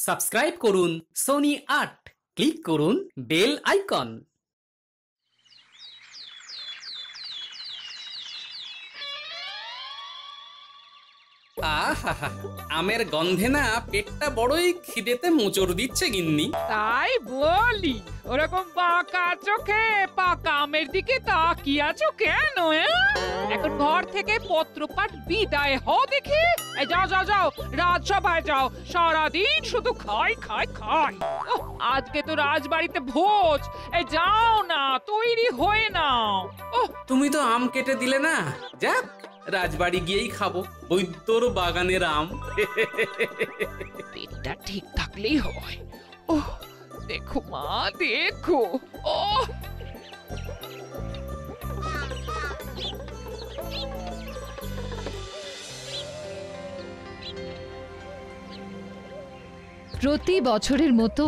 Subscribe করুন Sony ৮, click করুন bell icon. আহা, আমের গন্ধে না পেটটা বড়ই খিদেতে মোচড় দিচ্ছে গিন্নি। তাই বলি, ওরকম বাঁকা চোখে পাকা আমের দিকে তাকিয়ে আছো কেন? এখন ঘর থেকে পত্রপাঠ বিদায় হও দেখি। এই যাও যাও যাও, রাজসভায় যাও। সারাদিন শুধু খাই খাই খাই। আজকে তো রাজবাড়িতে ভোজ। এই যাও না, তৈরি হয়ে নাও। তুমি তো আম কেটে দিলে না, যাক রাজবাড়ি গিয়েই খাবো বৈদ্যর বাগানের আম। পেটটা ঠিক থাকলেই হয়। ওহ দেখো মা, দেখো। ওহ প্রতি বছরের মতো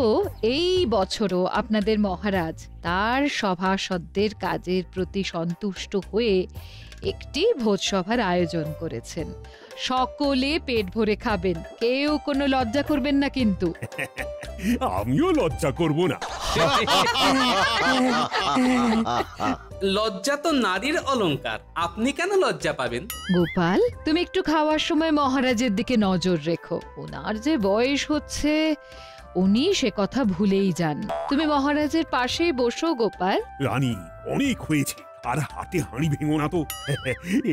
এই বছরও আপনাদের মহারাজ তার সভাসদদের কাজের প্রতি সন্তুষ্ট হয়ে একটি ভোজসভার আয়োজন করেছেন। সকলে পেট ভরে খাবেন, কেউ কোনো লজ্জা করবেন না কিন্তু। আমিও লজ্জা করব না। লজ্জা তো নারীর অলংকার, আপনি কেন লজ্জা পাবেন? গোপাল, তুমি একটু খাওয়ার সময় মহারাজের দিকে নজর রেখো। ওনার যে বয়স হচ্ছে, উনি সে কথা ভুলেই যান। তুমি মহারাজের পাশেই বসো গোপাল। রানী, অনেক হয়েছে, আর হাতে হাঁড়ি ভেঙো না তো।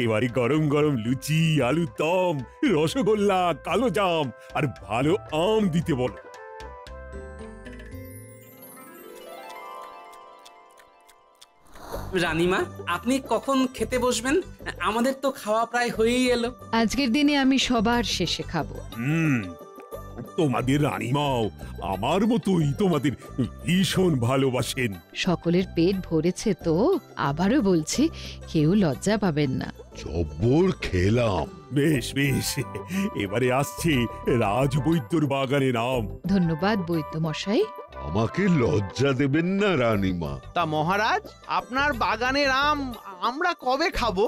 এবারে গরম গরম লুচি, আলুর দম, রসগোল্লা, কালো জাম আর ভালো আম দিতে বলো। রানীমা, আপনি কখন খেতে বসবেন? আমাদের তো খাওয়া প্রায় হয়েই এলো। আজকের দিনে আমি সবার শেষে খাবো। তোমাদের রানীমাও আমার মতোই তোমাদের ভীষণ ভালোবাসেন। সকলের পেট ভরেছে তো, আবারও বলছি, কেউ লজ্জা পাবেন না। জব্বর খেলাম। বেশ বেশ, এবারে আসছে রাজবৈদ্যর বাগানের আম। ধন্যবাদ বৈদ্য মশাই। আমাকে লজ্জা দেবেন না রানীমা। তা মহারাজ, আপনার বাগানের আম আমরা কবে খাবো?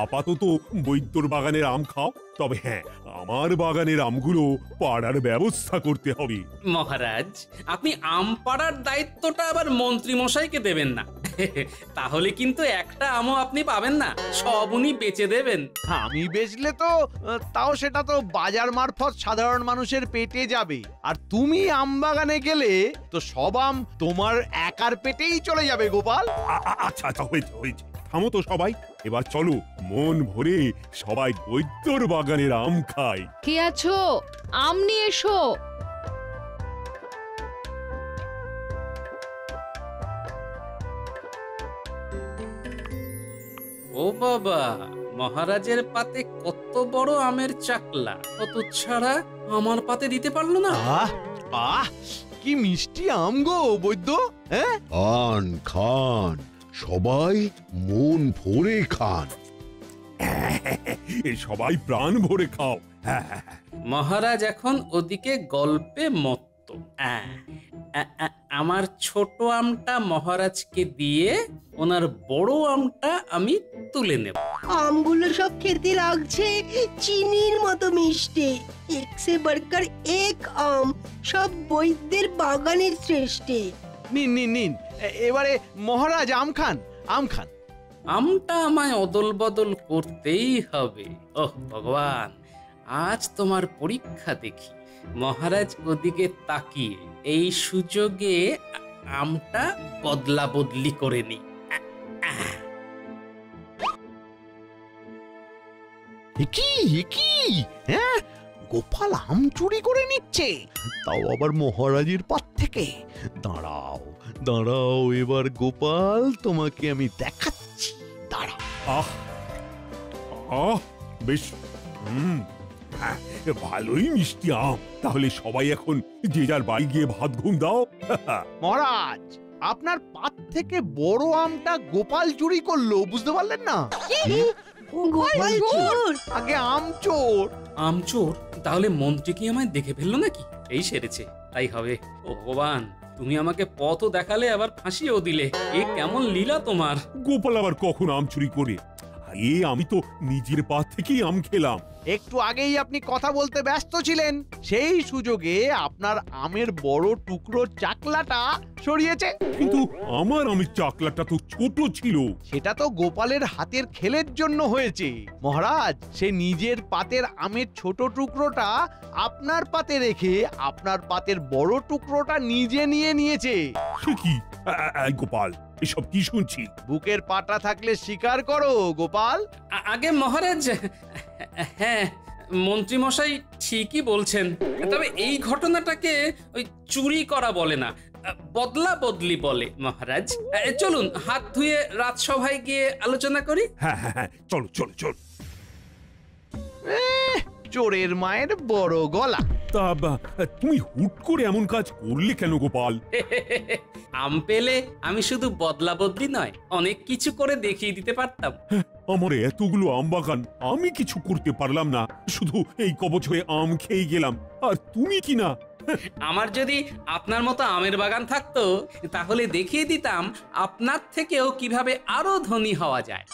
আপাতত বৈদ্যর বাগানের আম খাও, তবে হ্যাঁ, আমার বাগানের আমগুলো পাড়ার ব্যবস্থা করতে হবে। মহারাজ, আপনি আম পাড়ার দায়িত্বটা আবার মন্ত্রী মশাইকে দেবেন না। তাহলে কিন্তু একটা আমও আপনি পাবেন না, সব উনি বেচে দেবেন। আমি বেচলে তো তাও সেটা তো বাজার মারফত সাধারণ মানুষের পেটে যাবে, আর তুমি আম বাগানে গেলে তো সব আম তোমার একার পেটেই চলে যাবে গোপাল। আচ্ছা আচ্ছা, হয়েছে হয়েছে, থামো তো সবাই। এবার চলো, মন ভরে সবাই বৈদ্যর বাগানের আম খাই। কে আছো? আম নিয়ে এসো। ও বাবা, মহারাজের পাতে কত বড় আমের চাকলা, কত ছাড়া আমার পাতে দিতে পারলো না। আহ কি মিষ্টি আম গো বৈদ্য। হ্যাঁ, খান খান, সবাই মন ভরে খান। সবাই প্রাণ ভরে খাও। মহারাজ এখন ওদিকে গল্পে মত্ত। আমার ছোট আমটা মহারাজকে দিয়ে ওনার বড় আমটা আমি তুলে নেব। আমগুলো সব খেতে লাগছে চিনির মতো মিষ্টি। এক সে বড়কর এক আম, সব বৈদ্যের বাগানের শ্রেষ্ঠ। নিন নিন নিন, এবারে মহারাজ আম খান, আম খান। আমটা আমায় অদল বদল করতেই হবে। ওহ ভগবান, আজ তোমার পরীক্ষা দেখি। মহারাজ ওদিকে তাকিয়ে এই সুযোগে আমটা বদলা বদলি করে নি। কি হ্যাঁ, গোপাল আম চুরি করে নিচ্ছে, তাও আবার মহারাজের পাত থেকে। দাঁড়াও দাঁড়াও, এবার গোপাল তোমাকে আমি দেখাচ্ছি, দাঁড়াও। বেশ, ভালোই মিষ্টি আম। তাহলে সবাই এখন যে যার বাড়ি গিয়ে ভাত ঘুম দাও। মহারাজ, আপনার পাত থেকে বড় আমটা গোপাল চুরি করলো, বুঝতে পারলেন না? গোপাল চোর? আগে আম চোর। আমচোর? তাহলে মন্ত্রী কি আমায় দেখে ফেললো নাকি? এই সেরেছে, তাই হবে। ও ভগবান, তুমি আমাকে পথও দেখালে, আবার ফাঁসিও দিলে। এ কেমন লীলা তোমার! গোপাল আবার কখন আম চুরি করে? আমি তো নিজের পা থেকেই আম খেলাম। একটু আগেই আপনি কথা বলতে ব্যস্ত ছিলেন, সেই সুযোগে আপনার আমের বড় টুকরো চাকলাটা সরিয়েছে। কিন্তু আমার আমের চাকলাটা তো ছোট ছিল। সেটা তো গোপালের হাতের খেলের জন্য হয়েছে মহারাজ। সে নিজের পাতের আমের ছোট টুকরোটা আপনার পাতে রেখে আপনার পাতের বড় টুকরোটা নিজে নিয়ে নিয়েছে। সে কি? গোপাল, এসব কি শুনছি? বুকের পাটা থাকলে স্বীকার করো গোপাল। আগে মহারাজ, হ্যাঁ মন্ত্রী মশাই ঠিকই বলছেন, তবে এই ঘটনাটাকে ওই চুরি করা বলে না, বদলা বদলি বলে মহারাজ। চলুন হাত ধুয়ে রাজসভায় গিয়ে আলোচনা করি। হ্যাঁ হ্যাঁ হ্যাঁ, চলো চলো চলো। চোরের মায়ের বড় গলা। তা তুমি হুট করে এমন কাজ করলে কেন গোপাল? আম পেলে আমি শুধু বদলা বদলি নয়, অনেক কিছু করে দেখিয়ে দিতে পারতাম। আমার এতগুলো আম বাগান, আমি কিছু করতে পারলাম না, শুধু এই কবচ হয়ে আম খেয়ে গেলাম। আর তুমি কি না? আমার যদি আপনার মতো আমের বাগান থাকতো তাহলে দেখিয়ে দিতাম আপনার থেকেও কিভাবে আরো ধনী হওয়া যায়।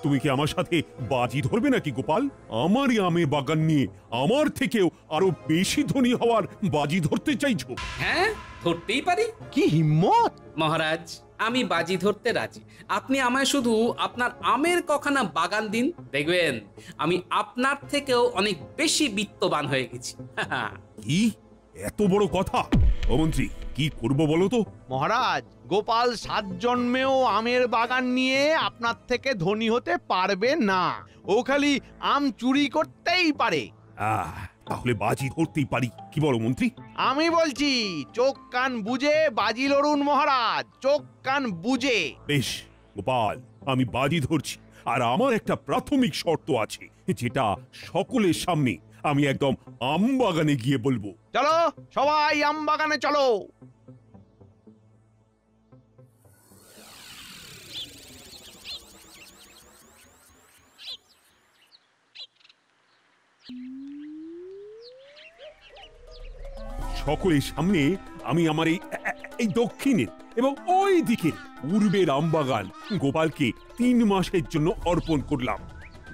তুমি কি আমার সাথে বাজি ধরবে নাকি গোপাল? আমারই আমের বাগান নিয়ে আমার থেকেও আরো বেশি ধনী হওয়ার বাজি ধরতে চাইছো? হ্যাঁ, ধরতেই পারি। কি হিম্মত! মহারাজ, আমি বাজি ধরতে রাজি। আপনি আমায় শুধু আপনার আমের কখানা বাগান দিন, দেখবেন আমি আপনার থেকেও অনেক বেশি বিত্তবান হয়ে গেছি। কি এত বড় কথা? ও মন্ত্রী, কি করব বলো তো? মহারাজ, গোপাল 7 জন্মেও আমের বাগান নিয়ে আপনার থেকে ধনী হতে পারবে না। ও খালি আম চুরি করতেই পারে। তাহলে বাজি ধরতেই পারি, কি বলো মন্ত্রী? আমি বলছি, চোখ কান বুঝে বাজি লড়ুন মহারাজ, চোখ কান বুঝে। বেশ গোপাল, আমি বাজি ধরছি। আর আমার একটা প্রাথমিক শর্ত আছে, যেটা সকলের সামনে আমি একদম আম বাগানে গিয়ে বলবো। চলো সবাই আম বাগানে চলো। সকলের সামনে আমি আমার এই দক্ষিণের এবং ওই দিকের পূর্বের আমবাগান গোপালকে 3 মাসের জন্য অর্পণ করলাম।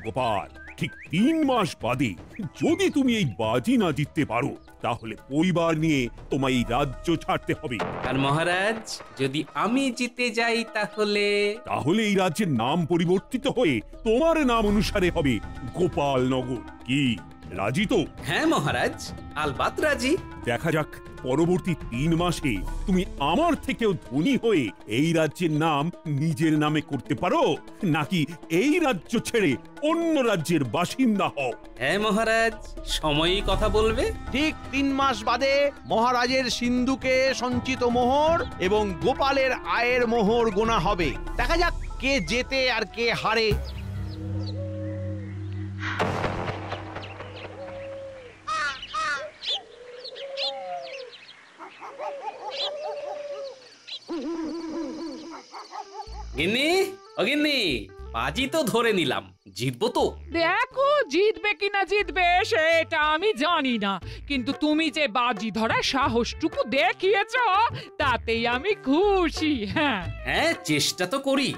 গোপাল, ঠিক 3 মাস বাদে যদি তুমি এই বাজি না জিততে পারো তাহলে পরিবার নিয়ে তোমায় এই রাজ্য ছাড়তে হবে। আর মহারাজ, যদি আমি জিতে যাই তাহলে? তাহলে এই রাজ্যের নাম পরিবর্তিত হয়ে তোমার নাম অনুসারে হবে গোপাল নগর। কি রাজি তো? হ্যাঁ মহারাজ, আলবাত রাজি। দেখা যাক পরবর্তী 3 মাসে তুমি আমার থেকেও ধনী হয়ে এই রাজ্যের নাম নিজের নামে করতে পারো, নাকি এই রাজ্য ছেড়ে অন্য রাজ্যের বাসিন্দা হও। হ্যাঁ মহারাজ, সময়ই কথা বলবে। ঠিক 3 মাস বাদে মহারাজের সিন্ধুকে সঞ্চিত মোহর এবং গোপালের আয়ের মোহর গোনা হবে। দেখা যাক কে জেতে আর কে হারে। গিন্নি, ও গিন্নি, বাজি তো ধরে নিলাম, জিতবো তো? দেখো, জিতবে কিনা জিতবে সেটা আমি জানি না, কিন্তু তুমি যে বাজি ধরার সাহসটুকু দেখিয়েছো তাতেই আমি খুশি। হ্যাঁ হ্যাঁ, চেষ্টা তো করি।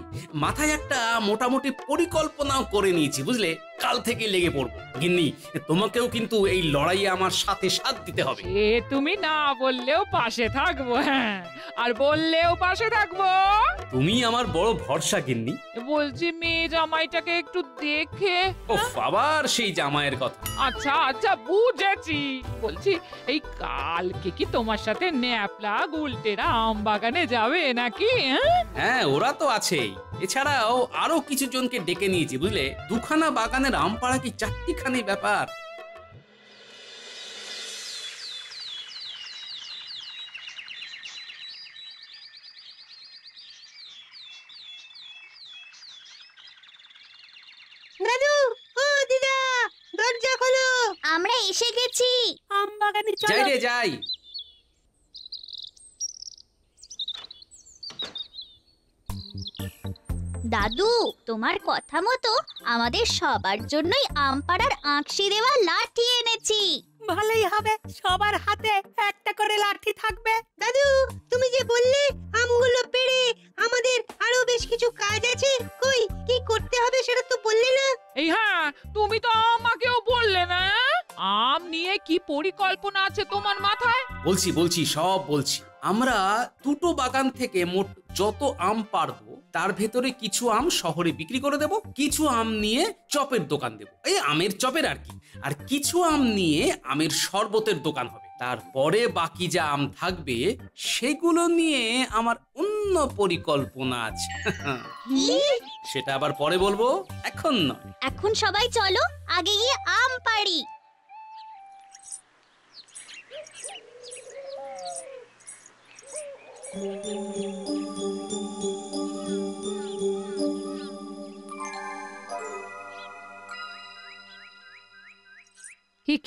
মাথায় একটা মোটামুটি পরিকল্পনাও করে নিয়েছি, বুঝলে? কাল থেকে লেগে পড়বো। গিন্নি, তোমাকেও কিন্তু এই লড়াইয়ে আমার সাথে সাথ দিতে হবে। এ তুমি না বললেও পাশে থাকবো। হ্যাঁ, আর বললেও পাশে থাকবো। তুমি আমার বড় ভরসা গিন্নি। বলছি, মেয়ে জামাইটাকে একটু দেখে। ওহ, আবার সেই জামাইয়ের কথা। আচ্ছা আচ্ছা, বুঝেছি। বলছি, এই কালকে কি তোমার সাথে ন্যাপলা গুলটেরা আম বাগানে যাবে নাকি? হ্যাঁ, ওরা তো আছেই। এছাড়াও আরো কিছু জনকে ডেকে নিয়েছি, বুঝলে? 2খানা বাগানের আম পাড়া কি 4টিখানি ব্যাপার। দাদু, ও দিদা, দরজা খোলো। আমরা এসে গেছি। আম বাগানে যাই চলো। রে যাই। দাদু, তোমার কথা মতো আমাদের সবার জন্যই আম পাড়ার আঁকশি দেওয়া লাঠি এনেছি। ভালোই হবে, সবার হাতে একটা করে লাঠি থাকবে। দাদু, তুমি যে বললে আমগুলো পেড়ে আমাদের আরো বেশ কিছু কাজ আছে, কই কি করতে হবে সেটা তো বললে না। এই হ্যাঁ, তুমি তো আমাকেও বললে না। আম নিয়ে কি পরিকল্পনা আছে তোমার মাথায়? বলছি সব বলছি। আমরা দুটো বাগান থেকে মোট যত আম পারবো তার ভেতরে কিছু আম শহরে বিক্রি করে দেব, কিছু আম নিয়ে চপের দোকান দেব, এই আমের চপের আর কি, আর কিছু আম নিয়ে আমের শরবতের দোকান হবে। তারপরে বাকি যা আম থাকবে সেগুলো নিয়ে আমার অন্য পরিকল্পনা আছে। সেটা আবার পরে বলবো, এখন নয়। এখন সবাই চলো আগে গিয়ে আম পাড়ি।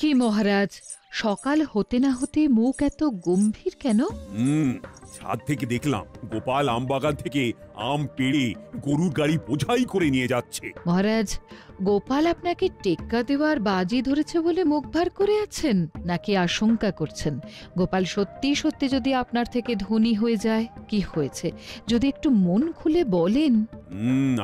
কি মহারাজ, সকাল হতে না হতে মুখ এত গম্ভীর কেন? ছাদ থেকে দেখলাম গোপাল আম বাগান থেকে আম পেড়ে গরুর গাড়ি বোঝাই করে নিয়ে যাচ্ছে। মহারাজ, গোপাল আপনাকে টেক্কা দেওয়ার বাজি ধরেছে বলে মুখ ভার করে আছেন, নাকি আশঙ্কা করছেন গোপাল সত্যি সত্যি যদি আপনার থেকে ধনী হয়ে যায়? কি হয়েছে যদি একটু মন খুলে বলেন।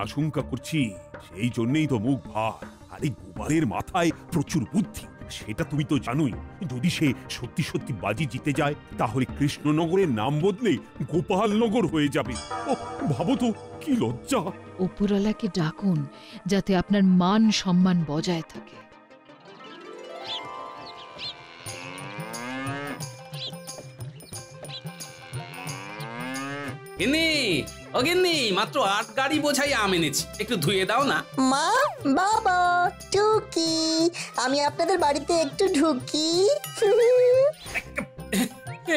আশঙ্কা করছি, সেই জন্যই তো মুখ ভার। আরে গোপালের মাথায় প্রচুর বুদ্ধি, সেটা তুমি তো জানোই। যদি সে সত্যি সত্যি বাজি জিতে যায় তাহলে কৃষ্ণনগরের নাম বদলে গোপালনগর হয়ে যাবে। ভাবো তো কি লজ্জা। উপরওয়ালাকে ডাকুন যাতে আপনার মান সম্মান বজায় থাকে। গিন্নি, মাত্র 8 গাড়ি বোঝাই আম এনেছি, একটু ধুয়ে দাও না। মা, বাবা, টুকি, আমি আপনাদের বাড়িতে একটু ঢুকি।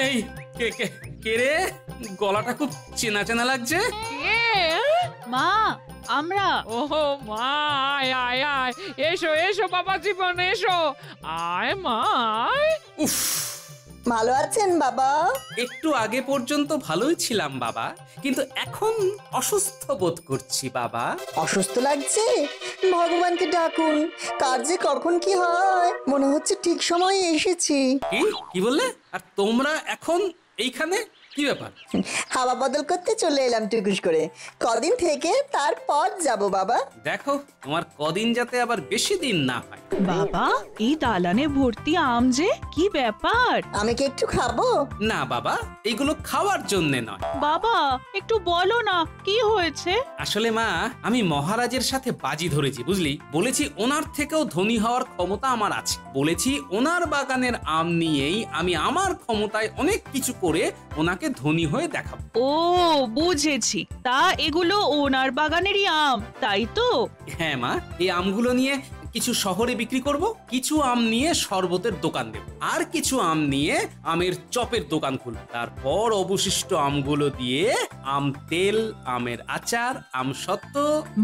এই কে রে? গলাটা খুব চেনা চেনা লাগছে। মা, আমরা। ওহো মা, আয় আয় আয়, এসো এসো বাবা জীবন, এসো, আয় মা আয়। উফ, ভালো আছেন বাবা? একটু আগে পর্যন্ত ভালোই ছিলাম বাবা, কিন্তু এখন অসুস্থ বোধ করছি বাবা। অসুস্থ লাগছে? ভগবানকে ডাকুন, কার যে কখন কি হয়। মনে হচ্ছে ঠিক সময়ে এসেছি। কি বললে? আর তোমরা এখন এইখানে? কি ব্যাপার? হাওয়া বদল করতে চলে এলাম টুকুস করে, কদিন থেকে তারপর যাব বাবা। দেখো তোমার কদিন যাতে আবার বেশি দিন না হয়। বাবা, এই দালানে ভর্তি আম যে, কি ব্যাপার? আমি কি একটু খাবো? না বাবা, এইগুলো খাওয়ার জন্য নয়। বাবা একটু বলো না কি হয়েছে? আসলে মা, আমি মহারাজের সাথে বাজি ধরেছি বুঝলি। বলেছি ওনার থেকেও ধনী হওয়ার ক্ষমতা আমার আছে। বলেছি ওনার বাগানের আম নিয়েই আমি আমার ক্ষমতায় অনেক কিছু করে ওনাকে ধনী হয়ে দেখাবো। ও বুঝেছি, তা এগুলো ওনার বাগানেরই আম, তাই তো? হ্যাঁ মা, এই আমগুলো নিয়ে কিছু শহরে বিক্রি করব, কিছু আম নিয়ে শরবতের দোকান দেব, আর কিছু আম নিয়ে আমের চপের দোকান খুলব। তারপর অবশিষ্ট আমগুলো দিয়ে আম তেল, আমের আচার, আম সত্ত্ব।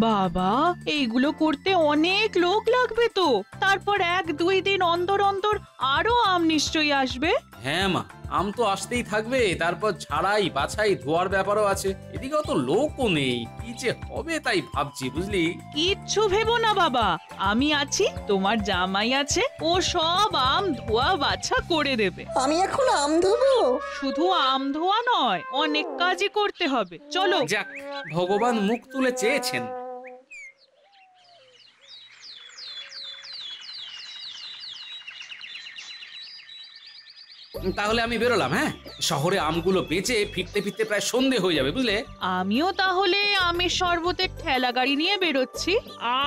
বাবা, এইগুলো করতে অনেক লোক লাগবে তো। তারপর 1-2 দিন অন্তর অন্তর আরো আম নিশ্চয়ই আসবে। হ্যাঁ মা, আম তো আসতেই থাকবে, তারপর ঝাড়াই বাছাই ধোয়ার ব্যাপারও আছে। এদিকে অত লোকও নেই, কি যে হবে তাই ভাবছি বুঝলি। কিচ্ছু ভেবো না বাবা, আমি আছি, তোমার জামাই আছে, ও সব আম ধোয়া বাছা করে দেবে। আমি এখন আম ধোবো? শুধু আম ধোয়া নয়, অনেক কাজই করতে হবে, চলো। যাক, ভগবান মুখ তুলে চেয়েছেন। তাহলে আমি বেরোলাম। হ্যাঁ, শহরে আমগুলো বেচে ফিরতে ফিরতে প্রায় সন্ধে হয়ে যাবে বুঝলে। আমিও তাহলে আমের শরবতের ঠেলা গাড়ি নিয়ে বেরোচ্ছি।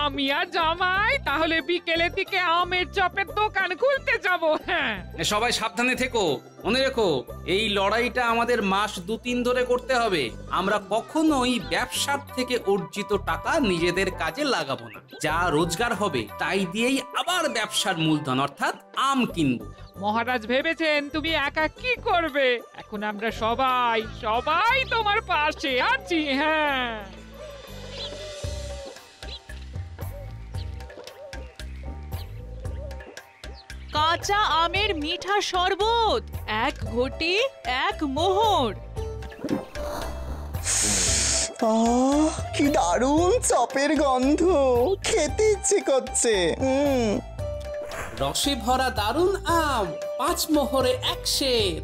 আমি আর জামাই তাহলে বিকেলের দিকে আমের চপের দোকান খুলতে যাব। হ্যাঁ, সবাই সাবধানে থেকো, মনে রেখো এই লড়াইটা আমাদের মাস 2-3 ধরে করতে হবে। আমরা কখনোই ব্যবসার থেকে অর্জিত টাকা নিজেদের কাজে লাগাবো না। যা রোজগার হবে তাই দিয়েই আবার ব্যবসার মূলধন অর্থাৎ আম কিনবো। মহারাজ ভেবেছেন তুমি একা কি করবে? এখন আমরা সবাই সবাই তোমার পাশে আছি। হ্যাঁ, কাঁচা আমের মিঠা শরবত, 1 ঘটি 1 মোহর। কি দারুণ চপের গন্ধ, খেতে ইচ্ছে করছে। রসে ভরা দারুণ আম 5 মোহরে 1 সের।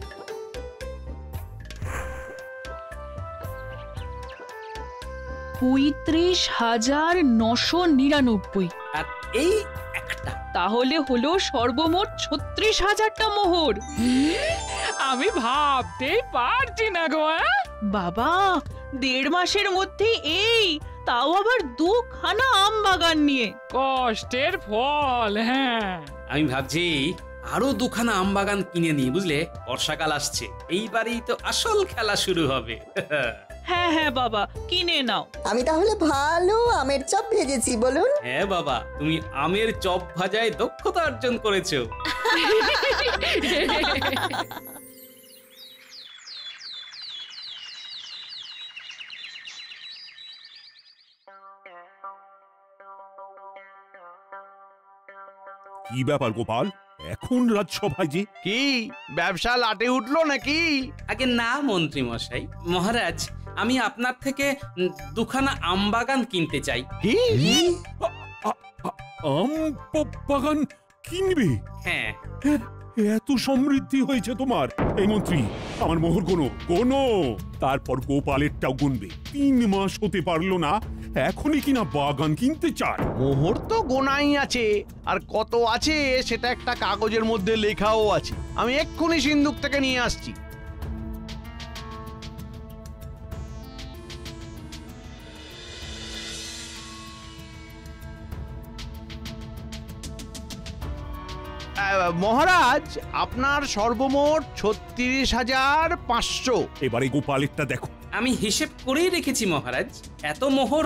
৩৫,৯৯৯। আর এই একটা। তাহলে হলো সর্বমোট ৩৬,০০০টা মোহর। আমি ভাবতেই পারছি না গো। বাবা, ১.৫ মাসের মধ্যে এই, তাও আবার 2খানা আম বাগান নিয়ে। কষ্টের ফল। হ্যাঁ, আমি ভাবছি আরো 2খানা আম বাগান কিনে নিই, বুঝলে? বর্ষাকাল আসছে, এইবারেই তো আসল খেলা শুরু হবে। হ্যাঁ হ্যাঁ বাবা, কিনে নাও। আমি তাহলে ভালো আমের চপ ভেজেছি, বলুন। হ্যাঁ বাবা, তুমি আমের চপ ভাজায় দক্ষতা অর্জন করেছো। কি ব্যাপার গোপাল, এখন রাজসভায় যে? কি ব্যবসা লাটে উঠলো নাকি? আগে না মন্ত্রী মশাই, মহারাজ, আমি আপনার থেকে 2খানা আম বাগান কিনতে চাই। কি? আম বাগান কিনবে? হ্যাঁ। এত সমৃদ্ধি হয়েছে তোমার। এই মন্ত্রী, আমার মোহর গোনো, তারপর গোপালেরটাও গুনবে। 3 মাস হতে পারলো না, এখনই কিনা বাগান কিনতে চায়। মোহর তো গোনাই আছে, আর কত আছে সেটা একটা কাগজের মধ্যে লেখাও আছে। আমি এক্ষুনি সিন্ধুক থেকে নিয়ে আসছি। মহারাজ, আপনার সর্বমোট ৩৬,৫০০। এবারে গোপালেরটা দেখো। আমি হিসেব করেই রেখেছি মহারাজ, এত মোহর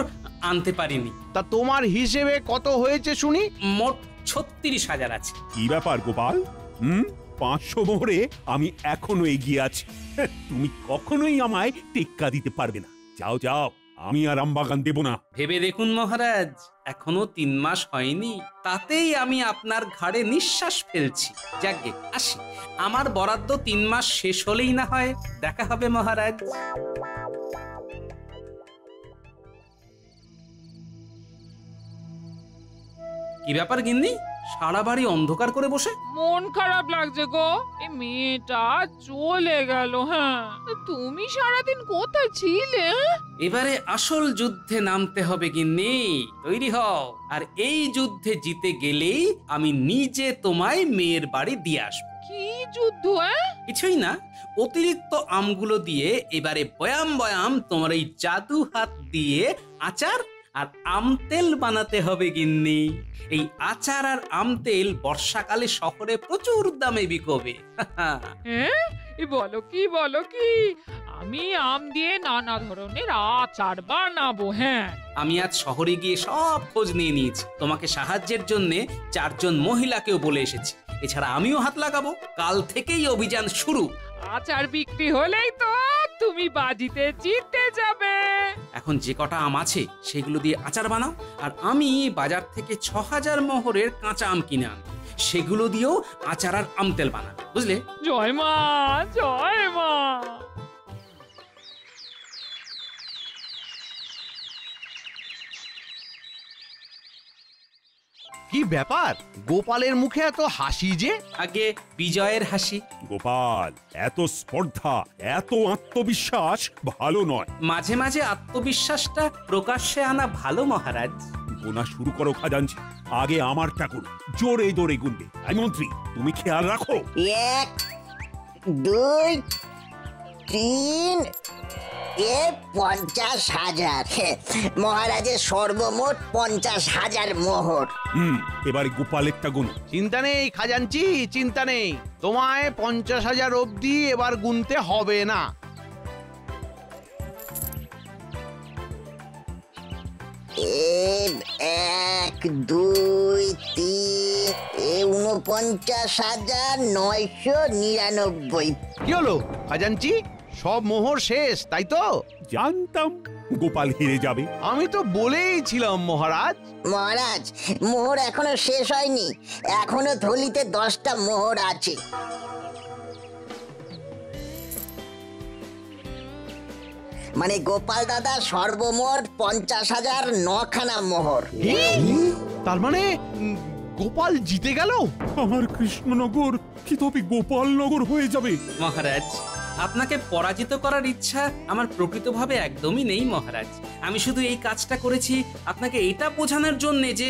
আনতে পারিনি। তা তোমার হিসেবে কত হয়েছে শুনি? মোট ৩৬,০০০ আছে। কি ব্যাপার গোপাল? 500 মোহরে আমি এখনো এগিয়ে আছি। তুমি কখনোই আমায় টেক্কা দিতে পারবে না। যাও যাও, আমি আর আম বাগান দেব না। ভেবে দেখুন মহারাজ, এখনো 3 মাস হয়নি, তাতেই আমি আপনার ঘাড়ে নিঃশ্বাস ফেলছি। যাকে আসি, আমার বরাদ্দ 3 মাস শেষ হলেই না হয় দেখা হবে মহারাজ। কি ব্যাপার গিন্নি, সারা বাড়ি অন্ধকার করে বসে? মন খারাপ লাগছে গো, এই মেয়েটা চলে গেল। হ্যাঁ, তুমি সারাদিন কোথায় ছিলে? এবারে আসল যুদ্ধে নামতে হবে গিন্নি, তৈরি হও। আর এই যুদ্ধে জিতে গেলেই আমি নিজে তোমায় মেয়ের বাড়ি দিয়ে আসবো। কি যুদ্ধ? কিছুই না, অতিরিক্ত আমগুলো দিয়ে এবারে বয়াম বয়াম তোমার এই জাদু হাত দিয়ে আচার আর আম তেল বানাতে হবে গিন্নি। এই আচার আর আম তেল বর্ষাকালে শহরে প্রচুর দামে বিকবে। বলো কি, আমি আম দিয়ে নানা ধরনের আচার বানাবো। হ্যাঁ, আমি আজ শহরে গিয়ে সব খোঁজ নিয়ে নিয়েছি। তোমাকে সাহায্যের জন্য 4 জন মহিলাকেও বলে এসেছি। এছাড়া আমিও হাত লাগাবো। কাল থেকেই অভিযান শুরু। আচার বিক্রি হলেই তো তুমি বাজিতে জিতে যাবে। এখন যে কটা আম আছে সেগুলো দিয়ে আচার বানাও, আর আমি বাজার থেকে 6000 মোহরের কাঁচা আম কিনে আনবো। সেগুলো দিয়েও আচার আর আম তেল বানাবে, বুঝলে? জয় মা, জয় মা। কি ব্যাপার, গোপালের মুখে এত হাসি যে? আগে বিজয়ের হাসি। গোপাল, এত স্পর্ধা, এত আত্মবিশ্বাস ভালো নয়। মাঝে মাঝে আত্মবিশ্বাসটা প্রকাশ্যে আনা ভালো মহারাজ। গোনা শুরু করো খাজাঞ্চি, আগে আমারটা করো। জোরে জোরে গুনবে। আই মন্ত্রী, তুমি খেয়াল রাখো। 1 2 3 50,000। মহারাজের সর্বমোট 50,000 মোহর। এবারে গোপালেরটা গুনো। চিন্তা নেই খাজাঞ্চি, চিন্তা নেই। তোমায় 50,000 অবধি এবার গুনতে হবে না। এক 2 3 49,999। কি হলো খাজাঞ্চি, সব মোহর শেষ তাই তো? জানতাম গোপাল হেরে যাবে। আমি তো বলেইছিলাম মহারাজ। মহারাজ, মোহর এখনো শেষ হয়নি, এখনো থলিতে 10টা মোহর আছে। মানে গোপাল দাদা সর্বমোট 50,000 9খানা মোহর। তার মানে গোপাল জিতে গেল। আমার কৃষ্ণনগর কি তবে গোপালনগর হয়ে যাবে? মহারাজ, আপনাকে পরাজিত করার ইচ্ছা আমার প্রকৃতভাবে একদমই নেই মহারাজ। আমি শুধু এই কাজটা করেছি আপনাকে এটা বোঝানোর জন্য যে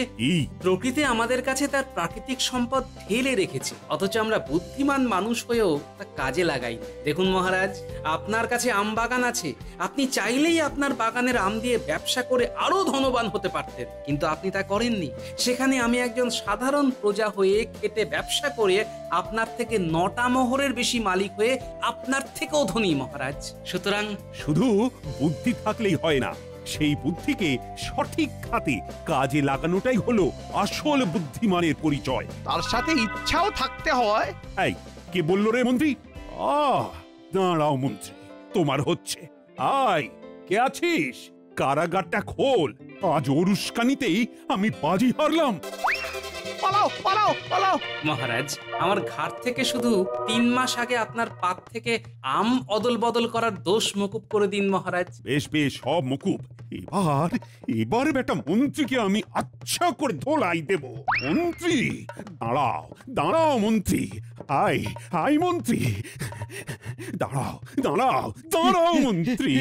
প্রকৃতি আমাদের কাছে তার প্রাকৃতিক সম্পদ ঢেলে রেখেছে, অথচ আমরা বুদ্ধিমান মানুষ হয়েও তা কাজে লাগাই। দেখুন মহারাজ, আপনার কাছে আম বাগান আছে, আপনি চাইলেই আপনার বাগানের আম দিয়ে ব্যবসা করে আরো ধনবান হতে পারতেন, কিন্তু আপনি তা করেননি। সেখানে আমি একজন সাধারণ প্রজা হয়ে খেটে ব্যবসা করে আপনার থেকে 9টা মোহরের বেশি মালিক হয়ে আপনার থেকেও ধনী মহারাজ। সুতরাং শুধু বুদ্ধি থাকলেই হয় না, সেই বুদ্ধিকে সঠিক খাতে কাজে লাগানোটাই হলো আসল বুদ্ধিমানের পরিচয়। তার সাথে ইচ্ছাও থাকতে হয়। এই কে বললো রে মন্ত্রী? দাঁড়াও মন্ত্রী, তোমার হচ্ছে। আয়, কে আছিস? কারাগারটা খোল। আজ ওর উস্কানিতেই আমি বাজি হারলাম। পালাও পালাও পালাও। মহারাজ, আমার ঘাট থেকে শুধু 3 মাস আগে আপনার পাত থেকে আম অদল বদল করার দোষ মকুব করে দিন মহারাজ। বেশ বেশ, সব মকুব। এবার বেটা মন্ত্রীকে আমি আচ্ছা করে ধোলাই দেব। মন্ত্রী দাঁড়াও, দাঁড়াও মন্ত্রী। আয় আয় মন্ত্রী, দাঁড়াও দাঁড়াও দাঁড়াও মন্ত্রী।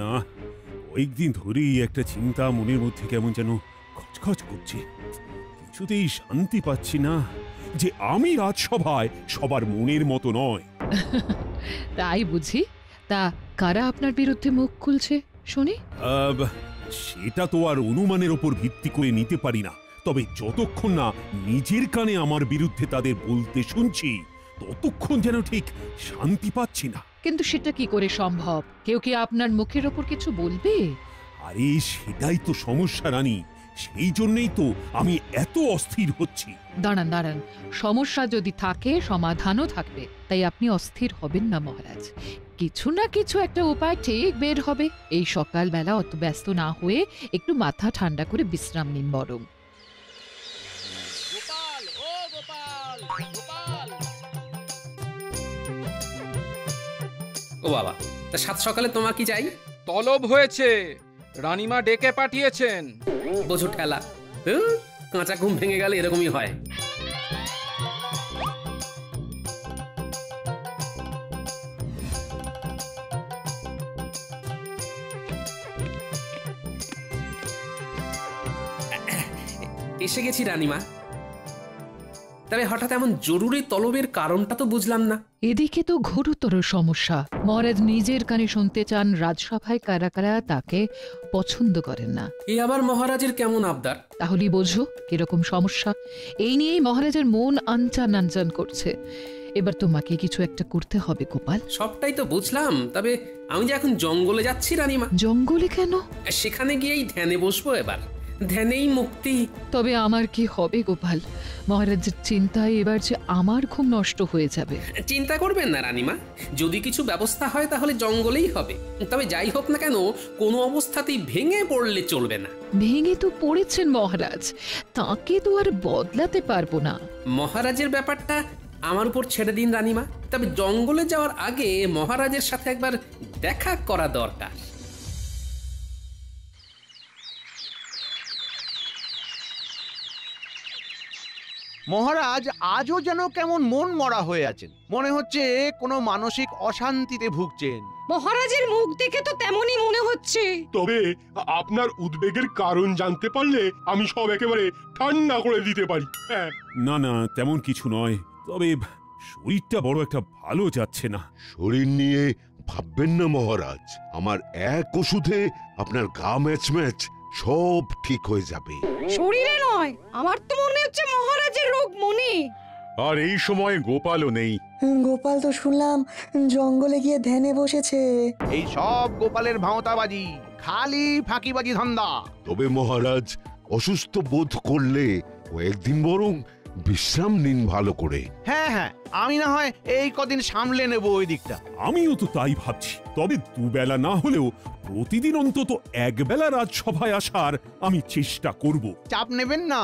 না, কয়েকদিন ধরেই একটা চিন্তা মনের মধ্যে কেমন যেন খচখচ করছে। কিছুতেই শান্তি পাচ্ছি না যে আমি রাজসভায় সবার মনের মতো নয়। তাই বুঝি? তা কারা আপনার বিরুদ্ধে মুখ খুলছে শুনি? সেটা তো আর অনুমানের ওপর ভিত্তি করে নিতে পারি না, তবে যতক্ষণ না নিজের কানে আমার বিরুদ্ধে তাদের বলতে শুনছি ততক্ষণ যেন ঠিক শান্তি পাচ্ছি না। কিন্তু সেটা কি করে সম্ভব? কেউ কি আপনার মুখের ওপর কিছু বলবে? আরে সেটাই তো সমস্যা রানী, সেই জন্যই তো আমি এত অস্থির হচ্ছি। দাঁড়ান দাঁড়ান, সমস্যা যদি থাকে সমাধানও থাকবে, তাই আপনি অস্থির হবেন না মহারাজ। কিছু না কিছু একটা উপায় ঠিক বের হবে। এই সকালবেলা অত ব্যস্ত না হয়ে একটু মাথা ঠান্ডা করে বিশ্রাম নিন বরং। ও বাবা, তা 7 সকালে তোমার কি চাই? তলব হয়েছে, রানীমা ডেকে পাঠিয়েছেন। বোঝো ঠেলা, কাঁচা ঘুম ভেঙে গেলে এরকমই হয়। এসে গেছি রানীমা। তবে হঠাৎ এমন জরুরি তলবের কারণটা তো বুঝলাম না। এদিকে তো ঘোরতর সমস্যা। মহারাজ নিজের কানে শুনতে চান রাজসভায় কারা কারা তাকে পছন্দ করেন না। এ আবার মহারাজের কেমন আবদার? তাহলেই বোঝো কিরকম সমস্যা। এই নিয়েই মহারাজের মন আনচান আনচান করছে। এবার তোমাকে কিছু একটা করতে হবে গোপাল। সবটাই তো বুঝলাম, তবে আমি যে এখন জঙ্গলে যাচ্ছি রানীমা। জঙ্গলে কেন? সেখানে গিয়েই ধ্যানে বসবো। এবার ধ্যানেই মুক্তি। তবে আমার কি হবে গোপাল? মহারাজের চিন্তায় এবার যে আমার ঘুম নষ্ট হয়ে যাবে। চিন্তা করবেন না রানীমা, যদি কিছু ব্যবস্থা হয় তাহলে জঙ্গলেই হবে। তবে যাই হোক না কেন, কোনো অবস্থাতেই ভেঙে পড়লে চলবে না। ভেঙে তো পড়েছেন মহারাজ, তাকে তো আর বদলাতে পারবো না। মহারাজের ব্যাপারটা আমার উপর ছেড়ে দিন রানীমা। তবে জঙ্গলে যাওয়ার আগে মহারাজের সাথে একবার দেখা করা দরকার। মহারাজ আজও যেন কেমন মন মরা হয়ে আছেন, মনে হচ্ছে কোনো মানসিক অশান্তিতে ভুগছেন। মহারাজের মুখ দেখে তো তেমনই মনে হচ্ছে। তবে আপনার উদ্বেগের কারণ জানতে পারলে আমি সব একেবারে ঠান্ডা করে দিতে পারি। না না, তেমন কিছু নয়, তবে শরীরটা বড় একটা ভালো যাচ্ছে না। শরীর নিয়ে ভাববেন না মহারাজ, আমার এক ওষুধে আপনার গা ম্যাচ ম্যাচ সব ঠিক হয়ে যাবে। শরীরে নয়, আমার তো মনে হচ্ছে মহারাজের রোগ মনে। আর এই সময় গোপালও নেই। গোপাল তো শুনলাম জঙ্গলে গিয়ে ধ্যানে বসেছে। এই সব গোপালের ভাঁওতাবাজি, খালি ফাঁকিবাজি ধান্দা। তবে মহারাজ অসুস্থ বোধ করলে কয়েকদিন বরং বিশ্রাম নিন ভালো করে। হ্যাঁ হ্যাঁ, আমি না হয় এই কদিন সামলে নেব ওই দিকটা। আমিও তো তাই ভাবছি। তবে দুবেলা না হলেও প্রতিদিন অন্তত একবেলা রাজসভায় আসার আমি চেষ্টা করব। চাপ নেবেন না,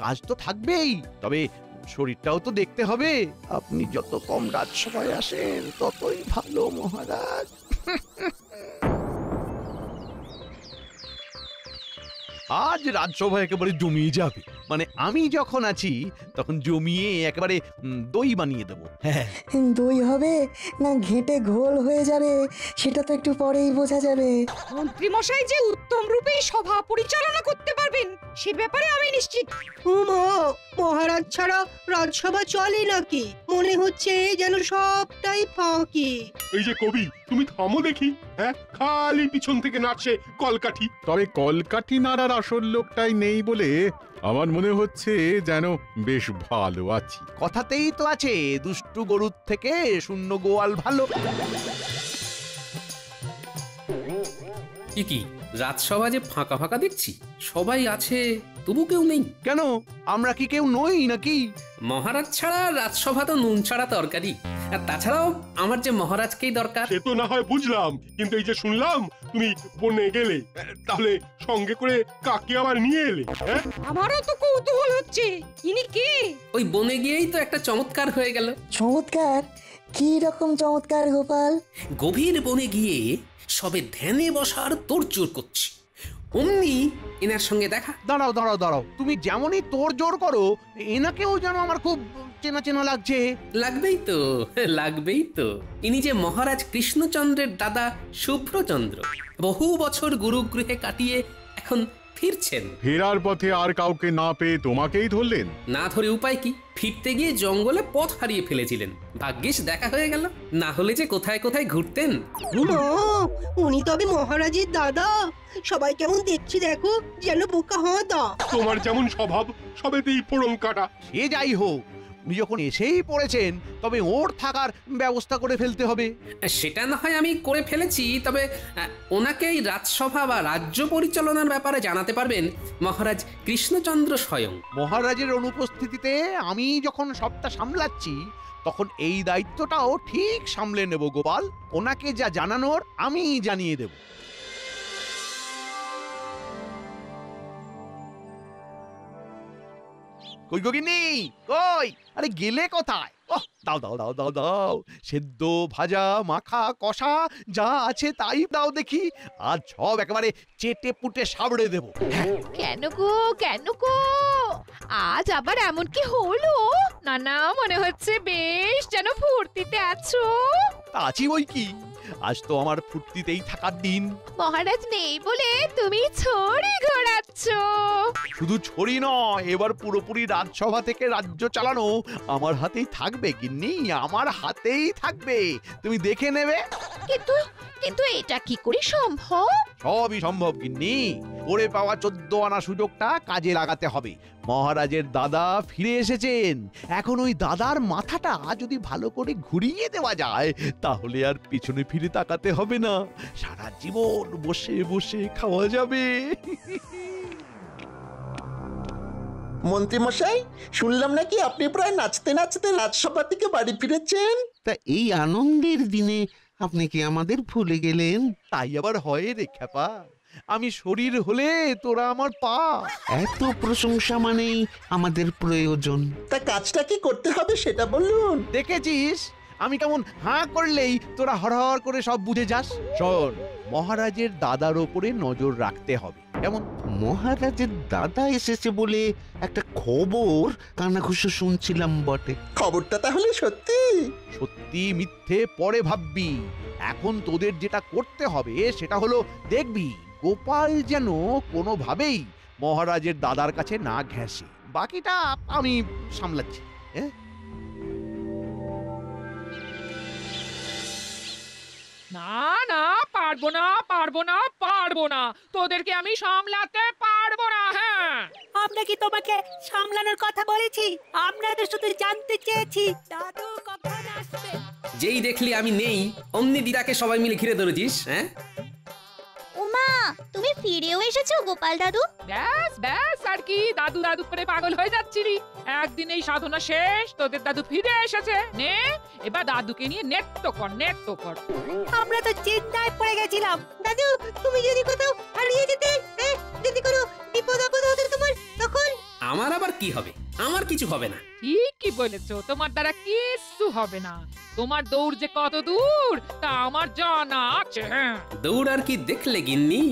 কাজ তো থাকবেই। তবে শরীরটাও তো দেখতে হবে। আপনি যত কম রাজসভায় আসেন ততই ভালো মহারাজ। আজ রাজসভা একেবারে জমিয়ে যাবে, মানে আমি যখন আছি তখন জমিয়ে একেবারে দই বানিয়ে দেবো। হ্যাঁ, দই হবে না ঘেঁটে ঘোল হয়ে যাবে সেটা তো একটু পরেই বোঝা যাবে। মন্ত্রী মশাই যে উত্তম রূপে সভা পরিচালনা করতে পারবেন সে ব্যাপারে আমি নিশ্চিত। মহারাজ ছাড়া রাজসভা চলে নাকি? মনে হচ্ছে যেন সবটাই ফাঁকি। এই যে কবি, তুমি থামো দেখি। হ্যাঁ, খালি পিছন থেকে নাচছে কলকাঠি। তবে কলকাঠি নাড়ার আসল লোকটাই নেই বলে আমার মনে হচ্ছে যেন বেশ ভালো আছি। কথাতেই তো আছে, দুষ্টু গরুর থেকে শূন্য গোয়াল ভালো। কি রাজসভা যে ফাঁকা ফাঁকা দেখছি, সবাই আছে তবু কেউ নেই কেন? আমরা কি কেউ নই নাকি? মহারাজ ছাড়া রাজসভা তো নুন ছাড়া তরকারি, আর তাছাড়াও আমার যে মহারাজকেই দরকার। সে তো না হয় বুঝলাম, কিন্তু এই যে শুনলাম তুমি বনে গেলে, তাহলে সঙ্গে করে কাকে আবার নিয়ে এলে? আমারও তো কৌতূহল হচ্ছে, ইনি কে? ওই বনে গিয়েই তো একটা চমৎকার হয়ে গেল। চমৎকার? কি রকম চমৎকার গোপাল? গভীর বনে গিয়ে সবে ধ্যানে বসার তোড়জোড় করছি, অমনি এনার সঙ্গে দেখা। দাঁড়াও দাঁড়াও দাঁড়াও, তুমি যেমনই তোড়জোড় করো এনাকেও যেন আমার খুব চেনা চেনা লাগছে। লাগবেই তো। ইনি যে মহারাজ কৃষ্ণচন্দ্রের দাদা শুভ্রচন্দ্র, বহু বছর গুরুগৃহে কাটিয়ে এখন ফিরছেন। ফেরার পথে আর কাউকে না পেয়ে তোমাকেই ধরলেন? না ধরে উপায় কি, ফিরতে গিয়ে জঙ্গলে পথ হারিয়ে ফেলেছিলেন, ভাগ্যিস দেখা হয়ে গেল, না হলে যে কোথায় কোথায় ঘুরতেন। উনি তবে মহারাজের দাদা? সবাই কেমন দেখছি দেখো, যেন বোকা হাঁদা। তোমার যেমন স্বভাব, সবেতেই ফোড়ন কাটা। সে যাই হোক, উনি যখন এসেই পড়েছেন তবে ওর থাকার ব্যবস্থা করে ফেলতে হবে। সেটা না হয় আমি করে ফেলেছি, তবে ওনাকে এই রাজসভা বা রাজ্য পরিচালনার ব্যাপারে জানাতে পারবেন মহারাজ কৃষ্ণচন্দ্র স্বয়ং। মহারাজের অনুপস্থিতিতে আমি যখন সবটা সামলাচ্ছি তখন এই দায়িত্বটাও ঠিক সামলে নেব গোপাল। ওনাকে যা জানানোর আমি জানিয়ে দেব। কই গগিনি, কই? আরে গেলে কোথায়? দাও দাও দাও দাও দাও, সেদ্ধ ভাজা মাখা কষা যা আছে তাই দাও দেখি, আজ সব একেবারে চেটে পুটে সাবড়ে দেব। কেন গো আজ আবার এমন কি হলো? না মনে হচ্ছে বেশ যেন ফুর্তিতে আছো। আছি বই কি, আজ তো আমার ফুর্তিতেই থাকার দিন। মহারাজ নেই বলে তুমি ছড়ি ঘোরাচ্ছ। শুধু ছড়ি নয়, এবার পুরোপুরি রাজসভা থেকে রাজ্য চালানো আমার হাতেই থাকবে গিন্নি, আমার হাতেই থাকবে, তুমি দেখে নেবে। কিন্তু এটা কি করে সম্ভব? সবই সম্ভব গিন্নি, করে পাওয়া 14 আনা সুযোগটা কাজে লাগাতে হবে। মহারাজের দাদা ফিরে এসেছেন, এখন ওই দাদার মাথাটা যদি ভালো করে ঘুরিয়ে দেওয়া যায় তাহলে আর পিছনে ফিরে তাকাতে হবে না, সারা জীবন বসে বসে খাওয়া যাবে। মন্ত্রী মশাই, শুনলাম নাকি আপনি প্রায় নাচতে নাচতে রাজসভা থেকে বাড়ি ফিরেছেন। তা এই আনন্দের দিনে আপনি কি আমাদের ভুলে গেলেন? তাই আবার হয় রে খ্যাপা, আমি শরীর হলে তোরা আমার পা। এত প্রশংসা মানেই আমাদের প্রয়োজন। তা কাজটা কি করতে হবে সেটা বলুন। দেখেছিস আমি কেমন হাঁ করলেই তোরা হরহর করে সব বুঝে যাস। শোন, মহারাজের দাদার ওপরে নজর রাখতে হবে। কেমন? মহারাজের দাদা এসেছে বলে একটা খবর কানাঘুষো শুনছিলাম বটে। খবরটা তাহলে সত্যি? সত্যি মিথ্যে পরে ভাববি, এখন তোদের যেটা করতে হবে সেটা হলো দেখবি গোপাল যেন কোনোভাবেই মহারাজের দাদার কাছে না ঘেঁষে, বাকিটা আমি সামলাচ্ছি। না পারবো না, তোদেরকে আমি সামলাতে পারবো না। হ্যাঁ, আমরা কি তোমাকে সামলানোর কথা বলেছি? আমরা তো শুধু জানতে চেয়েছি দাদু কখন আসবে। যেই দেখলি আমি নেই অমনি দিদাকে সবাই মিলে ঘিরে ধরেছিস। হ্যাঁ, উমা, তুমি ফিরেও এসেছো গোপাল দাদু? ব্যাস আর কি, দাদু করে পাগল হয়ে যাচ্ছিলি। একদিন এই সাধনা শেষ, তোদের দাদু ফিরে এসেছে। নে এবার দাদুকে নিয়ে নেট্য কর। আমরা তো চিন্তায় পড়ে গেছিলাম। দাদু, তুমি যদি কোথাও হারিয়ে যেতে, যদি কোনো বিপদ আপদ হতো তোমার, তখন? আমার আবার কি হবে? আমার কিছু হবে না। ঠিক ঠিকই বলেছো, তোমার দ্বারা কিচ্ছু হবে না। তোমার দৌড় যে কত দূর তা আমার জানা আছে। দৌড় আর কি দেখলে গিন্নি?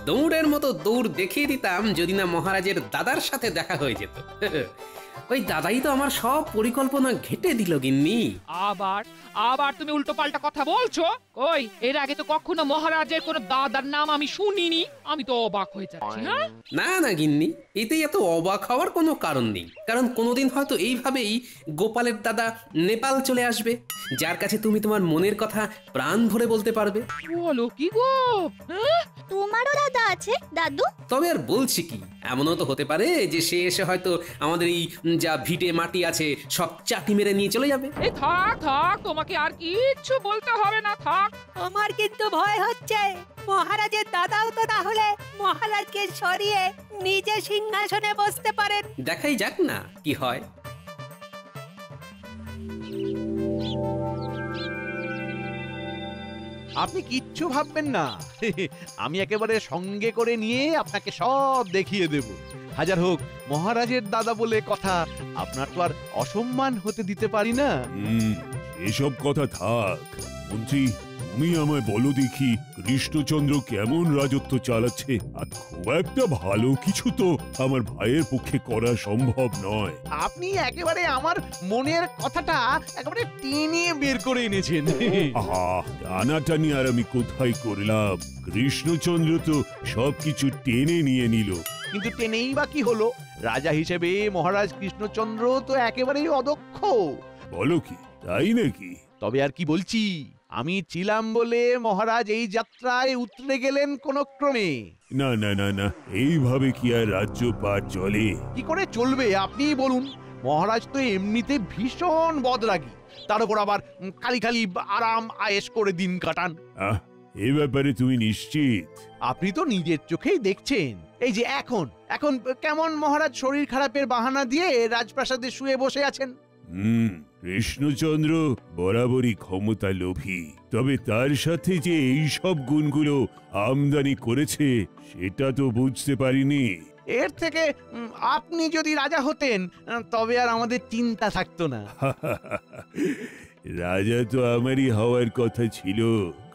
দৌড়ের মতো দৌড় দেখিয়ে দিতাম যদি না মহারাজের দাদার সাথে দেখা হয়ে যেত। ওই দাদাই তো আমার সব পরিকল্পনা ঘেটে দিল গিন্নি। আবার আবার তুমি উল্টো পাল্টা কথা বলছো। কই, এর আগে তো কখনো মহারাজের কোনো দাদার নাম আমি শুনিনি। আমি তো অবাক হয়ে যাচ্ছি। হ্যাঁ না না গিন্নি, এতে এত অবাক হওয়ার কোনো কারণ নেই। কারণ কোনোদিন হয়তো এইভাবেই গোপালের দাদা নেপাল চলে আসবে, যার কাছে তুমি তোমার মনের কথা প্রাণ ভরে বলতে পারবে। বলো কি গো? তোমারও দাদা আছে দাদু? তবে আর বলছি কি, এমনও তো হতে পারে যে সে এসে হয়তো আমাদের এই যা ভিটে মাটি আছে সব চাটি মেরে নিয়ে চলে যাবে। এই থাক থাক, তোমাকে আর কিচ্ছু বলতে হবে না, থাক। আমার কিন্তু ভয় হচ্ছে, মহারাজের দাদাও তো তাহলে মহারাজকে সরিয়ে নিজে সিংহাসনে বসতে পারেন। দেখাই যাক না কি হয়। আপনি কিচ্ছু ভাববেন না, আমি একেবারে সঙ্গে করে নিয়ে আপনাকে সব দেখিয়ে দেব। হাজার হোক মহারাজের দাদা বলে কথা, আপনার তো আর অসম্মান হতে দিতে পারি না। এসব কথা থাক মন্ত্রী, তুমি আমায় বলো দেখি কৃষ্ণচন্দ্র কেমন রাজত্ব চালাচ্ছে? আর খুব একটা ভালো কিছু তো আমার ভাইয়ের পক্ষে করা সম্ভব নয়। আপনি একেবারে আমার মনের কথাটা একেবারে টেনে বের করে এনেছেন। আহা, টানাটানি আর আমি কোথায় করলাম? কৃষ্ণচন্দ্র তো সবকিছু টেনে নিয়ে নিল। কিন্তু টেনেই বা কি হলো? রাজা হিসেবে মহারাজ কৃষ্ণচন্দ্র তো একেবারেই অদক্ষ। বলো কি, তাই নাকি? তবে আর কি বলছি, আমি ছিলাম বলে মহারাজ এই যাত্রায় উতরে গেলেন কোন ক্রমে। না না না না, এইভাবে কি আর রাজ্য পার চলে? কি করে চলবে আপনিই বলুন? মহারাজ তো এমনিতে ভীষণ বদরাগী, তার উপর আবার খালি খালি আরাম আয়েশ করে দিন কাটান। এই ব্যাপারে তুমি নিশ্চিত? আপনি তো নিজের চোখেই দেখছেন। এই যে এখন এখন কেমন মহারাজ শরীর খারাপের বাহানা দিয়ে রাজপ্রাসাদে শুয়ে বসে আছেন। কৃষ্ণচন্দ্র বরাবরই ক্ষমতা লোভী, তবে তার সাথে যে এই সব গুণগুলো আমদানি করেছে সেটা তো বুঝতে পারিনি। এর থেকে আপনি যদি রাজা হতেন তবে আর আমাদের চিন্তা থাকতো না। রাজা তো আমারই হওয়ার কথা ছিল।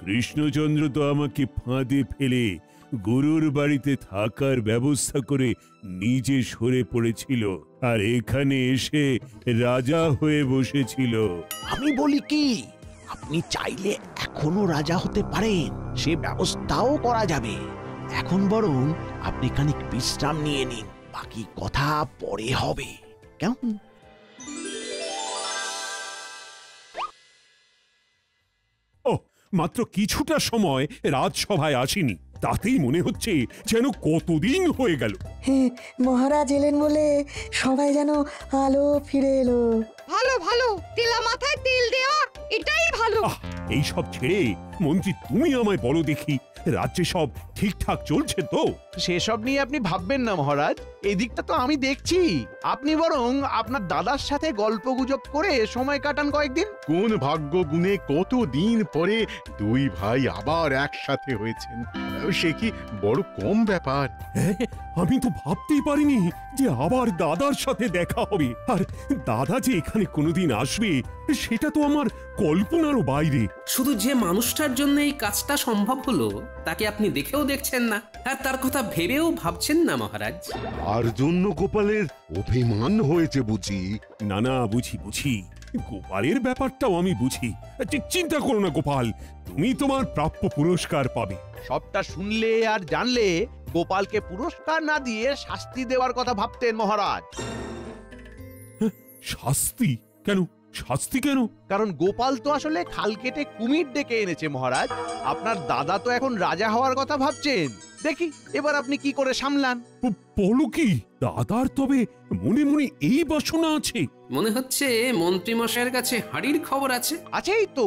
কৃষ্ণচন্দ্র তো আমাকে ফাঁদে ফেলে গুরুর বাড়িতে থাকার ব্যবস্থা করে নিজে সরে পড়েছিল, আর এখানে এসে রাজা হয়ে বসেছিল। আমি বলি কি, আপনি চাইলে এখনো রাজা হতে পারেন, সে ব্যবস্থাও করা যাবে। এখন বরং আপনি খানিক বিশ্রাম নিয়ে নিন, বাকি কথা পরে হবে, কেমন? মাত্র কিছুটা সময় রাজসভায় আসিনি, তাতেই মনে হচ্ছে যেন কতদিন হয়ে গেল। মহারাজ এলেন বলে সবাই যেন আলো ফিরে এলো। ভালো ভালো, তেলা মাথায় তেল দেওয়া, এটাই ভালো। এই সব ছেড়ে মন্ত্রী তুমি আমায় বলো দেখি, রাজ্যে সব ঠিকঠাক চলছে তো? সেসব নিয়ে আপনি ভাববেন না মহারাজ, এই দিকটা তো আমি দেখছি। আপনি বরং আপনার দাদার সাথে গল্প গুজব করে সময় কাটান কয়েকদিন। কোন ভাগ্য গুণে কতদিন পরে দুই ভাই আবার একসাথে হয়েছেন, সে কি বড় কম ব্যাপার? আমি তো ভাবতেই পারিনি যে আবার দাদার সাথে দেখা হবে, আর দাদা যে এখানে কোনোদিন আসবে সেটা তো আমার কল্পনারও বাইরে। শুধু যে মানুষটার জন্য এই কাজটা সম্ভব হলো তাকে আপনি দেখেও দেখছেন না, আর তার কথা ভেবেও ভাবছেন না মহারাজ। আর জন্য গোপালের অভিমান হয়েছে বুঝি? না না, বুঝি বুঝি, গোপালের ব্যাপারটাও আমি বুঝি। চিন্তা করো না গোপাল, তুমি তোমার প্রাপ্য পুরস্কার পাবে। সবটা শুনলে আর জানলে গোপালকে পুরস্কার না দিয়ে শাস্তি দেওয়ার কথা ভাবতেন মহারাজ। শাস্তি কেন? শাস্তি কেন? কারণ গোপাল তো আসলে খাল কেটে কুমির ডেকে এনেছে মহারাজ। আপনার দাদা তো এখন রাজা হওয়ার কথা ভাবছেন, দেখি এবার আপনি কি করে সামলান। বলো কি, দাদার তবে মনে মনে এই বাসনা আছে? মনে হচ্ছে মন্ত্রী মশাইয়ের কাছে হাড়ির খবর আছে। আছেই তো,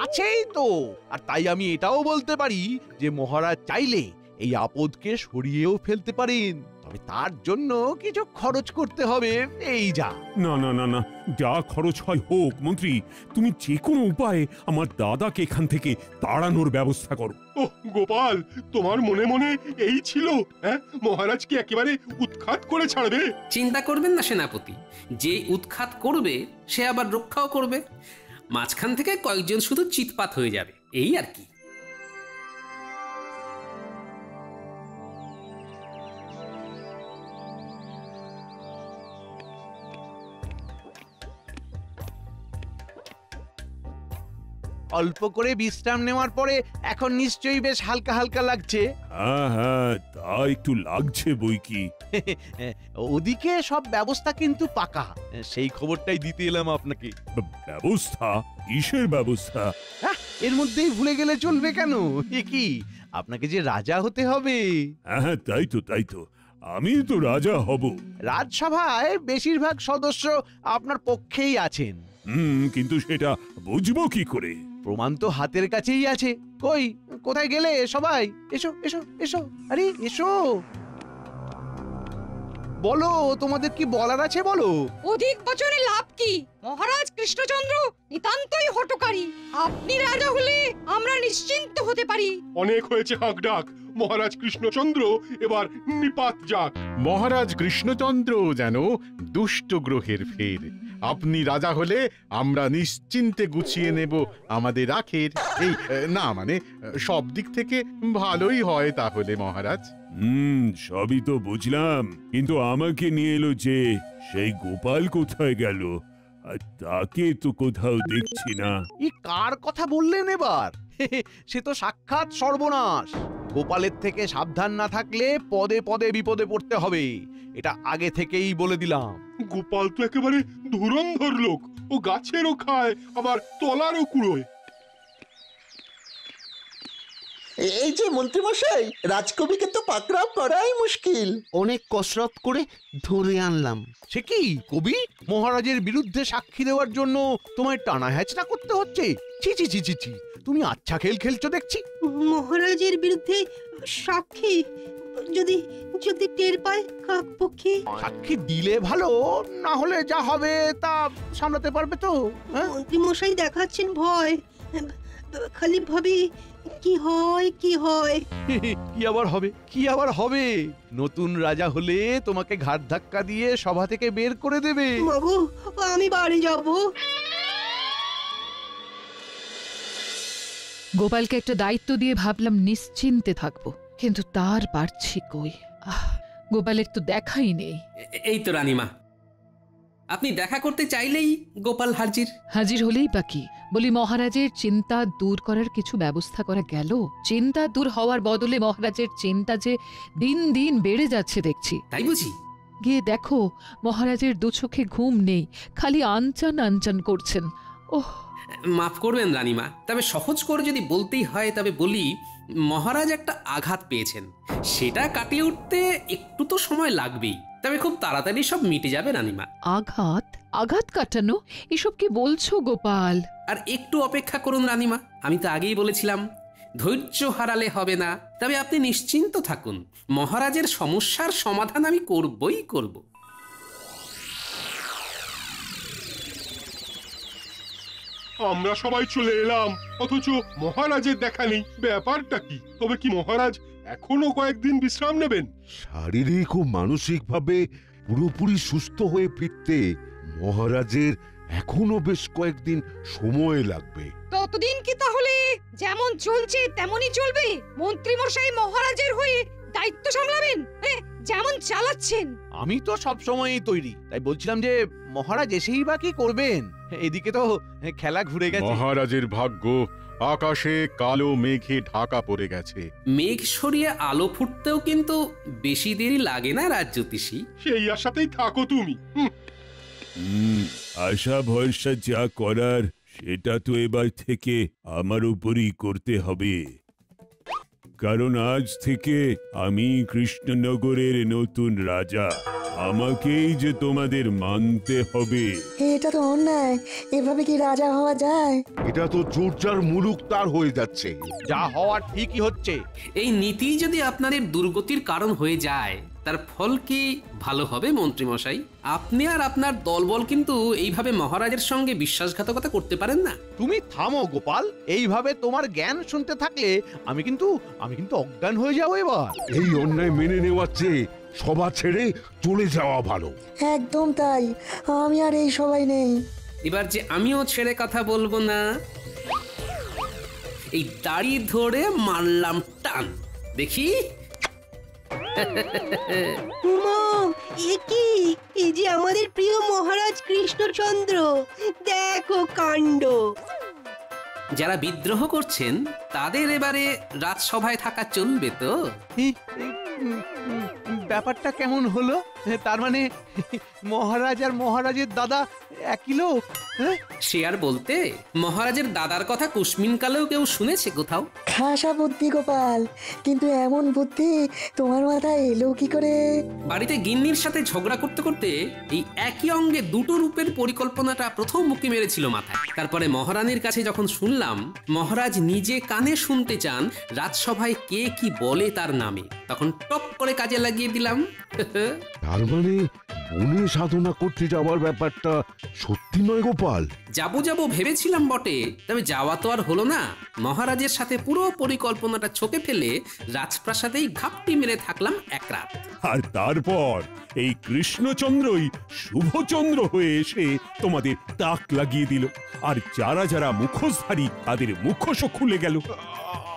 আছেই তো। আর তাই আমি এটাও বলতে পারি যে মহারাজ চাইলে এই আপদকে সরিয়েও ফেলতে পারেন। তবে তার জন্য কিছু খরচ করতে হবে, এই যা। না না না না, যা খরচ হয় হোক মন্ত্রী, তুমি যে কোনো উপায়ে আমার দাদাকে এখান থেকে তাড়ানোর ব্যবস্থা করো। ওহ গোপাল, তোমার মনে মনে এই ছিল? হ্যাঁ, মহারাজ কি একেবারে উৎখাত করে ছাড়বে? চিন্তা করবেন না সেনাপতি, যে উৎখাত করবে সে আবার রক্ষাও করবে। মাঝখান থেকে কয়েকজন শুধু চিৎপাত হয়ে যাবে, এই আর কি। অল্প করে বিশ্রাম নেওয়ার পরে এখন নিশ্চয়ই বেশ হালকা হালকা লাগছে। হ্যাঁ হ্যাঁ, তা একটু লাগছে বই কি। ওদিকে সব ব্যবস্থা কিন্তু পাকা, সেই খবরটাই দিতে এলাম আপনাকে। ব্যবস্থা? কিসের ব্যবস্থা? এর মধ্যেই ভুলে গেলে চলবে কেন? এ কি, আপনাকে যে রাজা হতে হবে। হ্যাঁ তাই তো, তাই তো, আমি তো রাজা হব। রাজসভায় বেশিরভাগ সদস্য আপনার পক্ষেই আছেন। কিন্তু সেটা বুঝবো কি করে? প্রমাণ তো হাতের কাছেই আছে। কই, কোথায় গেলে সবাই? এসো এসো এসো, আরে এসো, বলো তোমাদের কি বলার আছে বলো। অধিক বছরে লাভ কি? মহারাজ কৃষ্ণচন্দ্র নিতান্তই হঠকারী। আপনি রাজা হলে আমরা নিশ্চিন্ত হতে পারি। অনেক হয়েছে হাঁক ডাক, মহারাজ কৃষ্ণচন্দ্র এবার নিপাত যাক। মহারাজ কৃষ্ণচন্দ্র যেন দুষ্ট গ্রহের ফের। আপনি রাজা হলে আমরা নিশ্চিন্তে গুছিয়ে নেব আমাদের আখের। এই না মানে সব দিক থেকে ভালোই হয় তাহলে মহারাজ। সবই তো বুঝলাম, কিন্তু আমাকে নিয়ে এলো যে, সেই গোপাল কোথায় গেল? আর তাকে তো কোথাও দেখছি না। কার কথা বললেন এবার? সে তো সাক্ষাৎ সর্বনাশ। গোপালের থেকে সাবধান না থাকলে পদে পদে বিপদে পড়তে হবে, এটা আগে থেকেই বলে দিলাম। গোপাল তো একেবারে ধুরন্ধর লোক, ও গাছেরও খায় আবার তলারও কুড়োয়। এই যে মন্ত্রী মশাই, রাজকবিকে তো পাকড়াও করাই মুশকিল। অনেক কসরত করে ধরে আনলাম। সে কি কবি, মহারাজের বিরুদ্ধে সাক্ষী দেওয়ার জন্য তোমায় টানা হ্যাচড়া করতে হচ্ছে? ছি ছি ছি ছি ছি, তুমি আচ্ছা খেল খেলছো দেখছি। মহারাজের বিরুদ্ধে সাক্ষী? যদি যদি টের পায় কাকপক্ষী? সাক্ষী দিলে ভালো, না হলে যা হবে তা সামলাতে পারবে তো? মন্ত্রী মশাই দেখাচ্ছেন ভয়, খালি ভাবি কি হয় কি হয়। কি আবার হবে, কি আবার হবে? নতুন রাজা হলে তোমাকে ঘাট ধাক্কা দিয়ে সভা থেকে বের করে দেবে। মাগো, আমি বাড়ি যাব। গোপালকে একটা দায়িত্ব দিয়ে ভাবলাম নিশ্চিন্তে থাকবো, কিন্তু তার পারছি কই। গোপালের তো দেখাই নেই। এই তো রানীমা, আপনি দেখা করতে চাইলেই গোপাল হাজির। হাজির হলেই বাকি বলি, মহারাজের চিন্তা দূর করার কিছু ব্যবস্থা করা গেল? চিন্তা দূর হওয়ার বদলে মহারাজের চিন্তা যে দিন দিন বেড়ে যাচ্ছে দেখছি। তাই বুঝি? গিয়ে দেখো, মহারাজের দু চোখে ঘুম নেই, খালি আনচান আনচান করছেন। ওহ, মাফ করবেন রানীমা, তবে সহজ করে যদি বলতেই হয় তবে বলি, মহারাজ একটা আঘাত পেয়েছেন, সেটা কাটিয়ে উঠতে একটু তো সময় লাগবেই, তবে খুব তাড়াতাড়ি সব মিটে যাবে রানীমা। আঘাত? আঘাত কাটানো? এসব কি বলছো গোপাল? আর একটু অপেক্ষা করুন রানীমা, আমি তো আগেই বলেছিলাম ধৈর্য হারালে হবে না। তবে আপনি নিশ্চিন্ত থাকুন, মহারাজের সমস্যার সমাধান আমি করবই করব। আমরা সবাই চলে এলাম, অথচ মহারাজের দেখা নেই, ব্যাপারটা কি? তবে কি মহারাজ এখনো কয়েকদিন বিশ্রাম নেবেন? শারীরিক ও মানসিক ভাবে পুরোপুরি সুস্থ হয়ে ফিরতে মহারাজের এখনো বেশ কয়েকদিন সময় লাগবে। ততদিন কি তাহলে যেমন চলছে তেমনই চলবে? মন্ত্রী মশাই মহারাজের হয়ে দায়িত্ব সামলাবেন, যেমন চালাচ্ছেন। আমি তো সব সময়ই তৈরি, তাই বলছিলাম যে মহারাজ এসেই বা কি করবেন? এদিকে তো খেলা ঘুরে গেছে। মহারাজের ভাগ্য আকাশে কালো মেঘে ঢাকা পড়ে গেছে। মেঘ সরিয়ে আলো ফুটতেও কিন্তু বেশি দেরি লাগে না রাজজ্যোতিষী। সেই আশাতেই থাকো তুমি। আশা ভরসা যা করার সেটা তো এবার থেকে আমার উপরই করতে হবে, কারণ আজ থেকে আমি কৃষ্ণনগরের নতুন রাজা। আমাকেই যে তোমাদের মানতে হবে। এটা তো অন্যায়, এভাবে কি রাজা হওয়া যায়? এটা তো চোরচার মুলুক তার হয়ে যাচ্ছে। যা হওয়ার ঠিকই হচ্ছে। এই নীতি যদি আপনাদের দুর্গতির কারণ হয়ে যায়, তার ফল কি ভালো হবে মন্ত্রী মশাই? আপনি আর আপনার দলবল কিন্তু এইভাবে মহারাজের সঙ্গে বিশ্বাসঘাতকতা করতে পারেন না। তুমি থামো গোপাল, এইভাবে তোমার জ্ঞান শুনতে থাকলে আমি কিন্তু অজ্ঞান হয়ে যাবো এবার। এই অন্যায় মেনে নেওয়ার চেয়ে সভা ছেড়ে চলে যাওয়া ভালো। একদম তাই, আমি আর এই সবাই নেই। এবার যে আমিও ছেড়ে কথা বলবো না, এই দাড়ি ধরে মারলাম টান, দেখি। উমা, এ কি? এই যে আমাদের প্রিয় মহারাজ কৃষ্ণচন্দ্র, দেখো কাণ্ড। যারা বিদ্রোহ করছেন তাদের এবারে রাজসভায় থাকা চলবে তো? ব্যাপারটা কেমন হলো? তার মানে মহারাজ আর মহারাজের দাদা একই লোক? সে আর বলতে, মহারাজের দাদার কথা কুসমিন কালেও কেউ শুনেছে কোথাও? খাসা বুদ্ধি গোপাল, কিন্তু এমন বুদ্ধি তোমার মাথায় এলো কি করে? বাড়িতে গিন্নির সাথে ঝগড়া করতে করতে এই একই অঙ্গে দুটো রূপের পরিকল্পনাটা প্রথম মুখে মেরেছিল মাথায়। তারপরে মহারানীর কাছে যখন শুনলাম মহারাজ নিজে কানে শুনতে চান রাজসভায় কে কি বলে তার নামে, তখন টপ করে কাজে লাগিয়ে দিলাম। তার মানে বনে সাধনা করতে যাওয়ার ব্যাপারটা সত্যি নয় গোপাল? যাবো ভেবেছিলাম বটে, তবে যাওয়া তো আর হলো না। মহারাজের সাথে পুরো পরিকল্পনাটা ছকে ফেলে রাজপ্রাসাদেই ঘাপটি মেরে থাকলাম এক রাত। আর তারপর এই কৃষ্ণচন্দ্রই শুভচন্দ্র হয়ে এসে তোমাদের তাক লাগিয়ে দিল, আর যারা যারা মুখোশধারী তাদের মুখোশও খুলে গেল।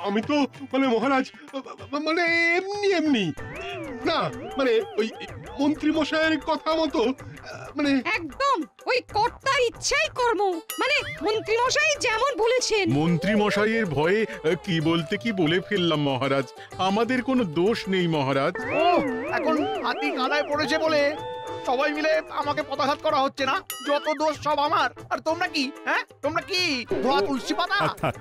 আমি তো মহারাজ এমনি না, ওই মন্ত্রী মশাইয়ের কথা মতো একদম ওই কর্তার ইচ্ছাই কর্ম, মন্ত্রী মশাই যেমন বলেছেন। মন্ত্রী মশাইয়ের ভয়ে কি বলতে কি বলে ফেললাম মহারাজ। আমাদের কোনো দোষ নেই মহারাজ। ও এখন হাতি কাদায় পড়েছে বলে সবাই মিলে আমাকে পদাঘাত করা হচ্ছে না? যত দোষ সব আমার। আর তোমরা কি? তোমরা কি ধোয়া তুলসী পাতা? থাক,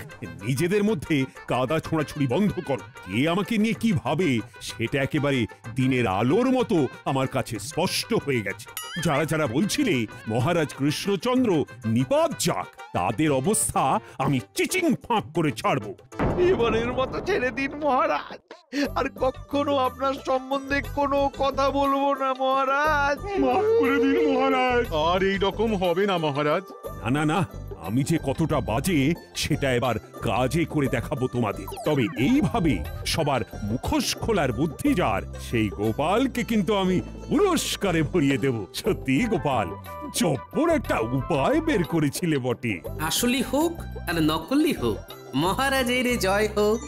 নিজেদের মধ্যে কাদা ছোঁড়াছুড়ি বন্ধ করো। কে আমাকে নিয়ে কি ভাবে সেটা একেবারে দিনের আলোর মতো আমার কাছে স্পষ্ট হয়ে গেছে। যারা যারা বলছিলে মহারাজ কৃষ্ণচন্দ্র নিপাত যাক, তাদের অবস্থা আমি চিচিং ফাঁক করে ছাড়বো। এবারের মতো ছেড়ে দিন মহারাজ, আর কখনো আপনার সম্বন্ধে কোনো কথা বলবো না মহারাজ। মাফ করে দিন মহারাজ। আর এই রকম হবে না মহারাজ। না, আমি যে কতটা বাজে সেটা এবার কাজে করে দেখাবো তোমাদের। তবে এইভাবে সবার মুখোশ খোলার বুদ্ধি যার, সেই গোপালকে কিন্তু আমি পুরস্কারে ভরিয়ে দেব। সত্যি গোপাল, জব্বর একটা উপায় বের করেছিলে বটে। আসলি হোক আর নকলি হোক, মহারাজের জয় হোক।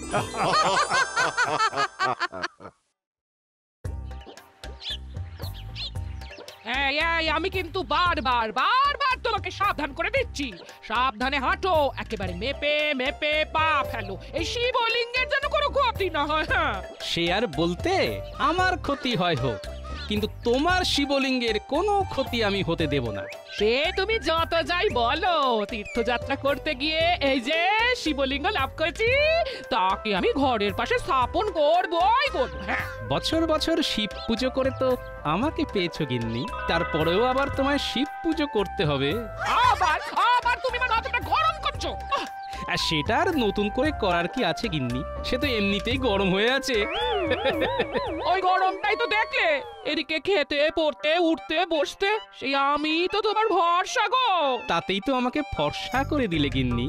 আমি কিন্তু বারবার তোমাকে সাবধান করে দিচ্ছি, সাবধানে হাঁটো, একেবারে মেপে পা ফেলো, এই শিবলিঙ্গের যেন কোনো ক্ষতি না হয়। সে আর বলতে, আমার ক্ষতি হয় হোক, কিন্তু তোমার শিবলিঙ্গের কোনো ক্ষতি আমি হতে দেব না। সে তুমি যত যাই বলো, তীর্থযাত্রা করতে গিয়ে এই যে শিবলিঙ্গ লাভ করেছি, তাকে আমি ঘরের পাশে স্থাপন করবই করব। বছর বছর শিব পুজো করে তো আমাকে পেয়েছো গিন্নি, তারপরেও আবার তোমায় শিব পুজো করতে হবে? আবার তুমি মাথাটা গরম করছো। আর সেটা আর নতুন করে করার কি আছে গিন্নি? সে তো এমনিতেই গরম হয়ে আছে। ওই গরমটাই তো দেখলে, এদিকে খেতে পড়তে উঠতে বসতে সেই আমি তো তোমার ভরসা গো। তাতেই তো আমাকে ফর্সা করে দিলে গিন্নি।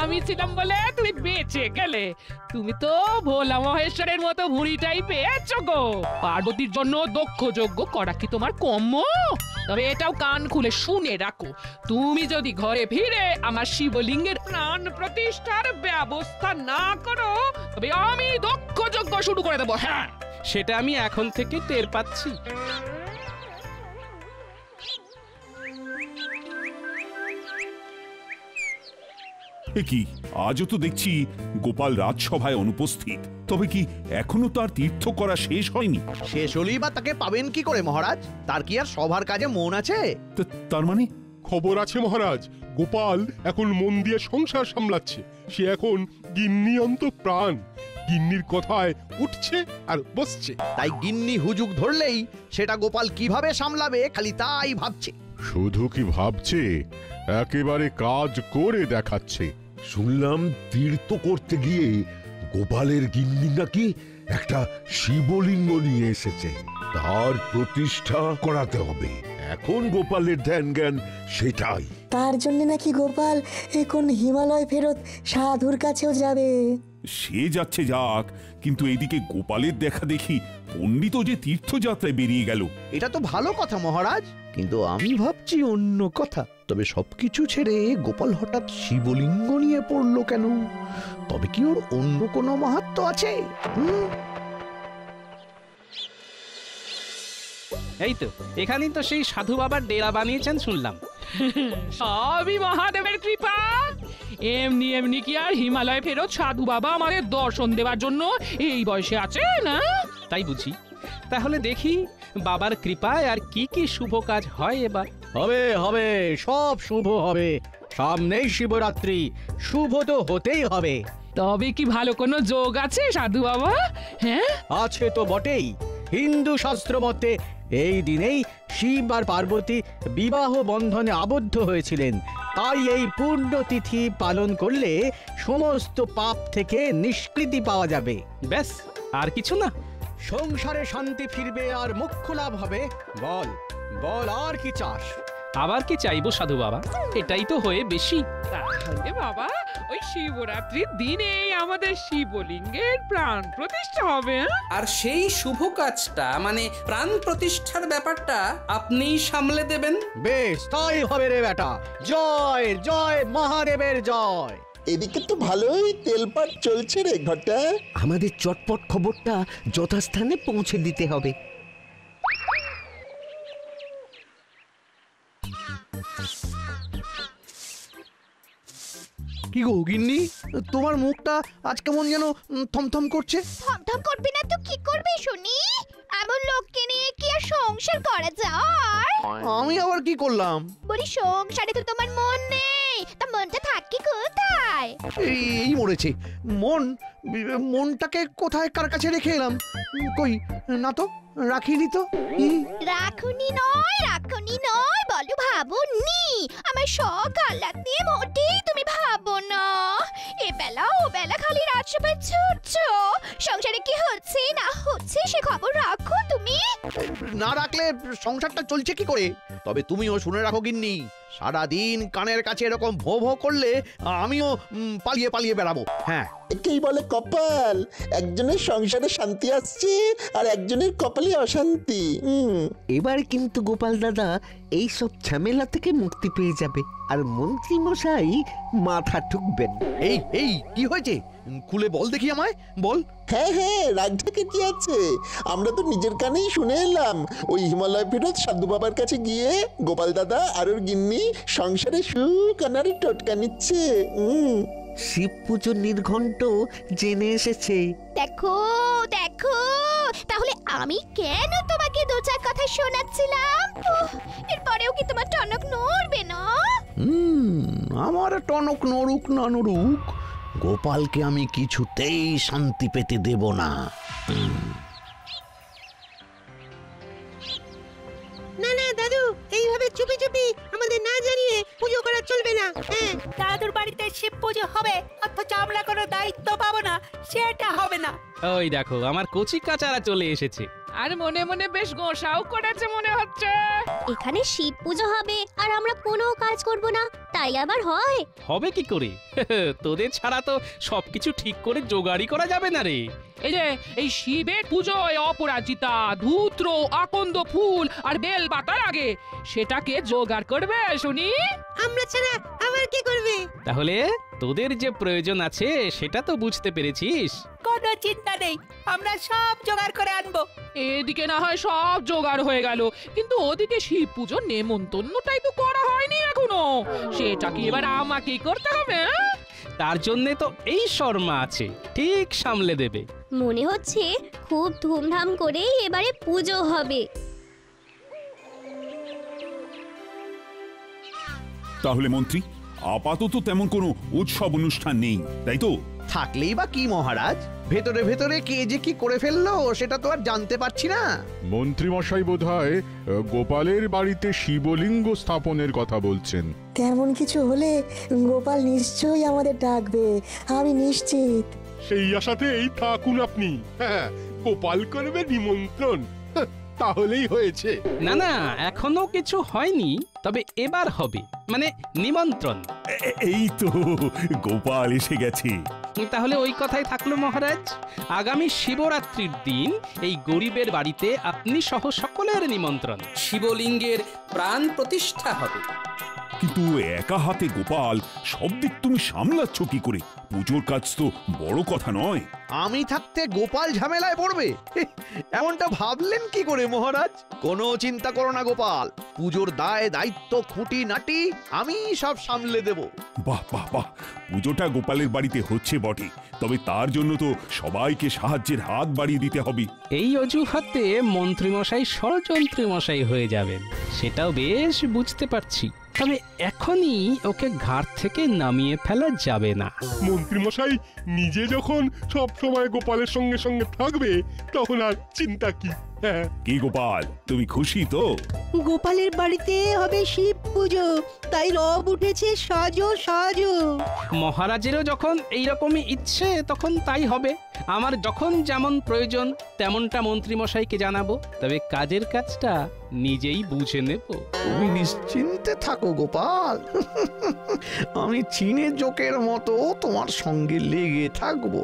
আমি ছিলাম বলে তুমি বেঁচে গেলে। তুমি তো ভোলা মহেশ্বরের মতো ভুঁড়িটাই পেয়েছো গো। পার্বতীর জন্য দক্ষ যজ্ঞ করা কি তোমার কম্য? তবে এটাও কান খুলে শুনে রাখো, তুমি যদি ঘরে ফিরে আমার শিবলিঙ্গের প্রাণ প্রতিষ্ঠার ব্যবস্থা না করো, তবে আমি দক্ষ যজ্ঞ শুরু করে দেবো। হ্যাঁ, সেটা আমি এখন থেকে টের পাচ্ছি। কি আজও তো দেখছি গোপাল রাজসভায় অনুপস্থিত। তবে কি এখনো তার তীর্থ করা শেষ হয়নি? শেষ হলেই বা তাকে পাবেন কি করে মহারাজ? তার কি আর সভার কাজে মন আছে? তার মানে খবর আছে মহারাজ, গোপাল এখন মন দিয়ে সংসার সামলাচ্ছে। সে এখন গিন্নি অন্ত প্রাণ। গিন্নির কথায় উঠছে আর বসছে। তাই গিন্নি হুজুক ধরলেই সেটা গোপাল কিভাবে সামলাবে খালি তাই ভাবছে। শুধু কি ভাবছে, একেবারে কাজ করে দেখাচ্ছে। শুনলাম তীর্থ করতে গিয়ে গোপালের গিন্নি নাকি একটা শিবলিঙ্গ নিয়ে এসেছে, তার প্রতিষ্ঠা করাতে হবে। এখন গোপালের ধ্যান জ্ঞান সেটাই। তার জন্য নাকি গোপাল এখন হিমালয় ফেরত সাধুর কাছেও যাবে। সে যাচ্ছে যাক, কিন্তু এদিকে গোপালের দেখা দেখি পণ্ডিত যে তীর্থযাত্রায় বেরিয়ে গেল। এটা তো ভালো কথা মহারাজ, কিন্তু আমি ভাবছি অন্য কথা। তবে সবকিছু ছেড়ে গোপাল হঠাৎ শিবলিঙ্গ নিয়ে পড়লো কেন? তবে কি ওর অন্য কোনো মাহাত্ম্য আছে? এই তো এখানেই তো সেই সাধু বাবার ডেরা বানিয়েছেন শুনলাম। সবই মহাদেবের কৃপা। এমনি এমনি কি আর হিমালয় ফেরত সাধু বাবা আমাদের দর্শন দেওয়ার জন্য এই বয়সে আছে না? তাই বুঝি। তাহলে দেখি বাবার কৃপায় আর কি কি শুভ কাজ হয় এবার। হবে হবে, সব শুভ হবে। সামনেই শিবরাত্রি, শুভ তো হতেই হবে। তবে কি ভালো কোনো যোগ আছে সাধু বাবা? হ্যাঁ, আছে তো বটেই। হিন্দু শাস্ত্র মতে এই দিনেই শিব আর পার্বতী বিবাহ বন্ধনে আবদ্ধ হয়েছিলেন। তাই এই পুণ্যতিথি পালন করলে সমস্ত পাপ থেকে নিষ্কৃতি পাওয়া যাবে। ব্যাস, আর কিছু না? সংসারে শান্তি ফিরবে আর মোক্ষ লাভ হবে। বল বল, আর কি চাস? আবার কি চাইবো সাধু বাবা, এটাই তো হয়ে বেশি। তাহলে বাবা ওই শিবরাত্রির দিনে আমাদের শিবলিঙ্গের প্রাণ প্রতিষ্ঠা হবে। আর সেই শুভ কাজটা মানে প্রাণ প্রতিষ্ঠার ব্যাপারটা আপনিই সামলে দেবেন। বেশ, তাই হবে রে বেটা। জয় জয় মহাদেবের জয়। এদিকে তো ভালোই তেলপাট চলছে রে ঘটা। আমাদের চটপট খবরটা যথাস্থানে পৌঁছে দিতে হবে। কি গো গিন্নি, তোমার মুখটা আজ কেমন যেন থমথম করছে? থমথম করবি না তো কি করবি শুনি? এমন লোককে নিয়ে কি আর সংসার করা যায়? আমি আবার কি করলাম? বলি সংসারে তো তোমার মন নেই, তা মনটা থাকে কোথায়? এই মরেছে মনটাকে কোথায় কার কাছে রেখে এলাম? কই না তো, রাখিনি তো। রাখুনি নয় বলো ভাবনি। আমার শখ আহ্লাদ নিয়ে মোটেই তুমি ভাবো না। এবেলা ও বেলা খালি রাজসভায় ছুটছো। সংসারে কি হচ্ছে না হচ্ছে সে খবর রাখো তুমি। না রাখলে সংসারটা চলছে কি করে? তবে তুমিও শুনে রাখো গিন্নি, সারাদিন কানের কাছে এরকম ভো ভো করলে আমিও পালিয়ে পালিয়ে বেড়াবো। হ্যাঁ, একেই বলে কপাল। একজনের সংসারে শান্তি আসছে আর একজনের কপালে অশান্তি। এবার কিন্তু গোপাল দাদা এই সব ঝামেলা থেকে মুক্তি পেয়ে যাবে আর মন্ত্রী মশাই মাথা ঠুকবেন। এই কি হয়েছে? খুলে বল দেখি আমায়, বল। হ্যাঁ, রাগটাকে কি আছে? আমরা তো নিজের কানেই শুনে এলাম ওই হিমালয় ফেরত সাধু বাবার কাছে গিয়ে গোপাল দাদা আর ওর গিন্নি সংসারে সুখ আনারে টোটকা নিচ্ছে। শিব পুজো নির্ঘণ্ট জেনে এসেছে। দেখো তাহলে আমি কেন তোমাকে দু চার কথা শোনাচ্ছিলাম? এরপরেও কি তোমার টনক নড়বে না? আমার টনক নড়ুক না নড়ুক, গোপালকে আমি কিছুতেই শান্তি পেতে দেব না। না না দাদু, এইভাবে চুপি চুপি আমাদের না জানিয়ে পুজো করা চলবে না। হ্যাঁ, দাদুর বাড়িতে শিব পুজো হবে অথচ আমরা কোনো দায়িত্ব পাবো না, সেটা হবে না। ওই দেখো আমার কচি কাচারা চলে এসেছে। আর মনে মনে বেশ গোসাও করেছে মনে হচ্ছে। এখানে শিব পুজো হবে আর আমরা কোনো কাজ করব না, তাই আবার হয়? হবে কি করে? তোদের ছাড়া তো সবকিছু ঠিক করে জোগাড়ই করা যাবে না রে। এই যে এই শিবের পুজোয় অপরাজিতা, ধূত্র, আকন্দ ফুল আর বেল পাতার আগে সেটাকে জোগাড় করবে শুনি। আমরা ছাড়া আবার কি করবে? তাহলে তোদের যে প্রয়োজন আছে সেটা তো বুঝতে পেরেছিস। কোনো চিন্তা নেই, আমরা সব জোগাড় করে আনবো। এদিকে না হয় সব জোগাড় হয়ে গেল, কিন্তু ওদিকে শিব পুজোর নেমন্তন্নটাই তো করা হয়নি এখনো। সেটা কি এবার আমাকেই করতে হবে? তার জন্যে তো এই শর্মা আছে, ঠিক সামলে দেবে। মনে হচ্ছে খুব ধুমধাম করে এবারে পুজো হবে। তাহলে মন্ত্রী, আপাতত তেমন কোনো উৎসব অনুষ্ঠান নেই, তাই তো? থাকলেই বা কি মহারাজ, ভেতরে ভেতরে কে যে কি করে ফেললো সেটা তো আর জানতে পারছি না। মন্ত্রীমশাই বোধহয় গোপালের বাড়িতে শিবলিঙ্গ স্থাপনের কথা বলছেন। তেমন কিছু হলে গোপাল নিশ্চয়ই আমাদের ডাকবে, আমি নিশ্চিত। সেই আশাতেই থাকুন আপনি। হ্যাঁ, গোপাল করবে নিমন্ত্রণ, তাহলেই হয়েছে। না না, এখনো কিছু হয়নি, তবে এবার হবে, মানে নিমন্ত্রণ। এই তো গোপাল এসে গেছে। তাহলে ওই কথাই থাকলো মহারাজ, আগামী শিবরাত্রির দিন এই গরিবের বাড়িতে আপনি সহ সকলের নিমন্ত্রণ। শিবলিঙ্গের প্রাণ প্রতিষ্ঠা হবে। কিন্তু একা হাতে গোপাল সব দিক তুমি সামলাচ্ছ কি করে? পুজোর কাজ তো বড় কথা নয়। আমি থাকতে গোপাল ঝামেলায় পড়বে, এমনটা ভাবলেন কি করে মহারাজ? কোনো চিন্তা করো না গোপাল, পুজোর দায় দায়িত্ব খুঁটি নাটি আমি সব সামলে দেব। বাহ বাহ বাহ, পুজোটা গোপালের বাড়িতে হচ্ছে বটে, তবে তার জন্য তো সবাইকে সাহায্যের হাত বাড়িয়ে দিতে হবে। এই অজুহাতে মন্ত্রীমশাই ষড়যন্ত্রী মশাই হয়ে যাবেন, সেটাও বেশ বুঝতে পারছি, তবে এখনই ওকে ঘাট থেকে নামিয়ে ফেলা যাবে না। মন্ত্রীমশাই নিজে যখন সব সময় গোপালের সঙ্গে সঙ্গে থাকবে, তখন আর চিন্তা কি? কি গোপাল, তুমি খুশি তো? গোপালের বাড়িতে হবে শিব পুজো, তাই রব উঠেছে সাজো সাজো। মহারাজেরও যখন এইরকমই ইচ্ছে তখন তাই হবে। আমার যখন যেমন প্রয়োজন তেমনটা মন্ত্রীমশাইকে জানাবো, তবে কাজের কাজটা নিজেই বুঝে নেব। তুমি নিশ্চিন্তে থাকো গোপাল, আমি চীনের জোকের মতো তোমার সঙ্গে লেগে থাকবো।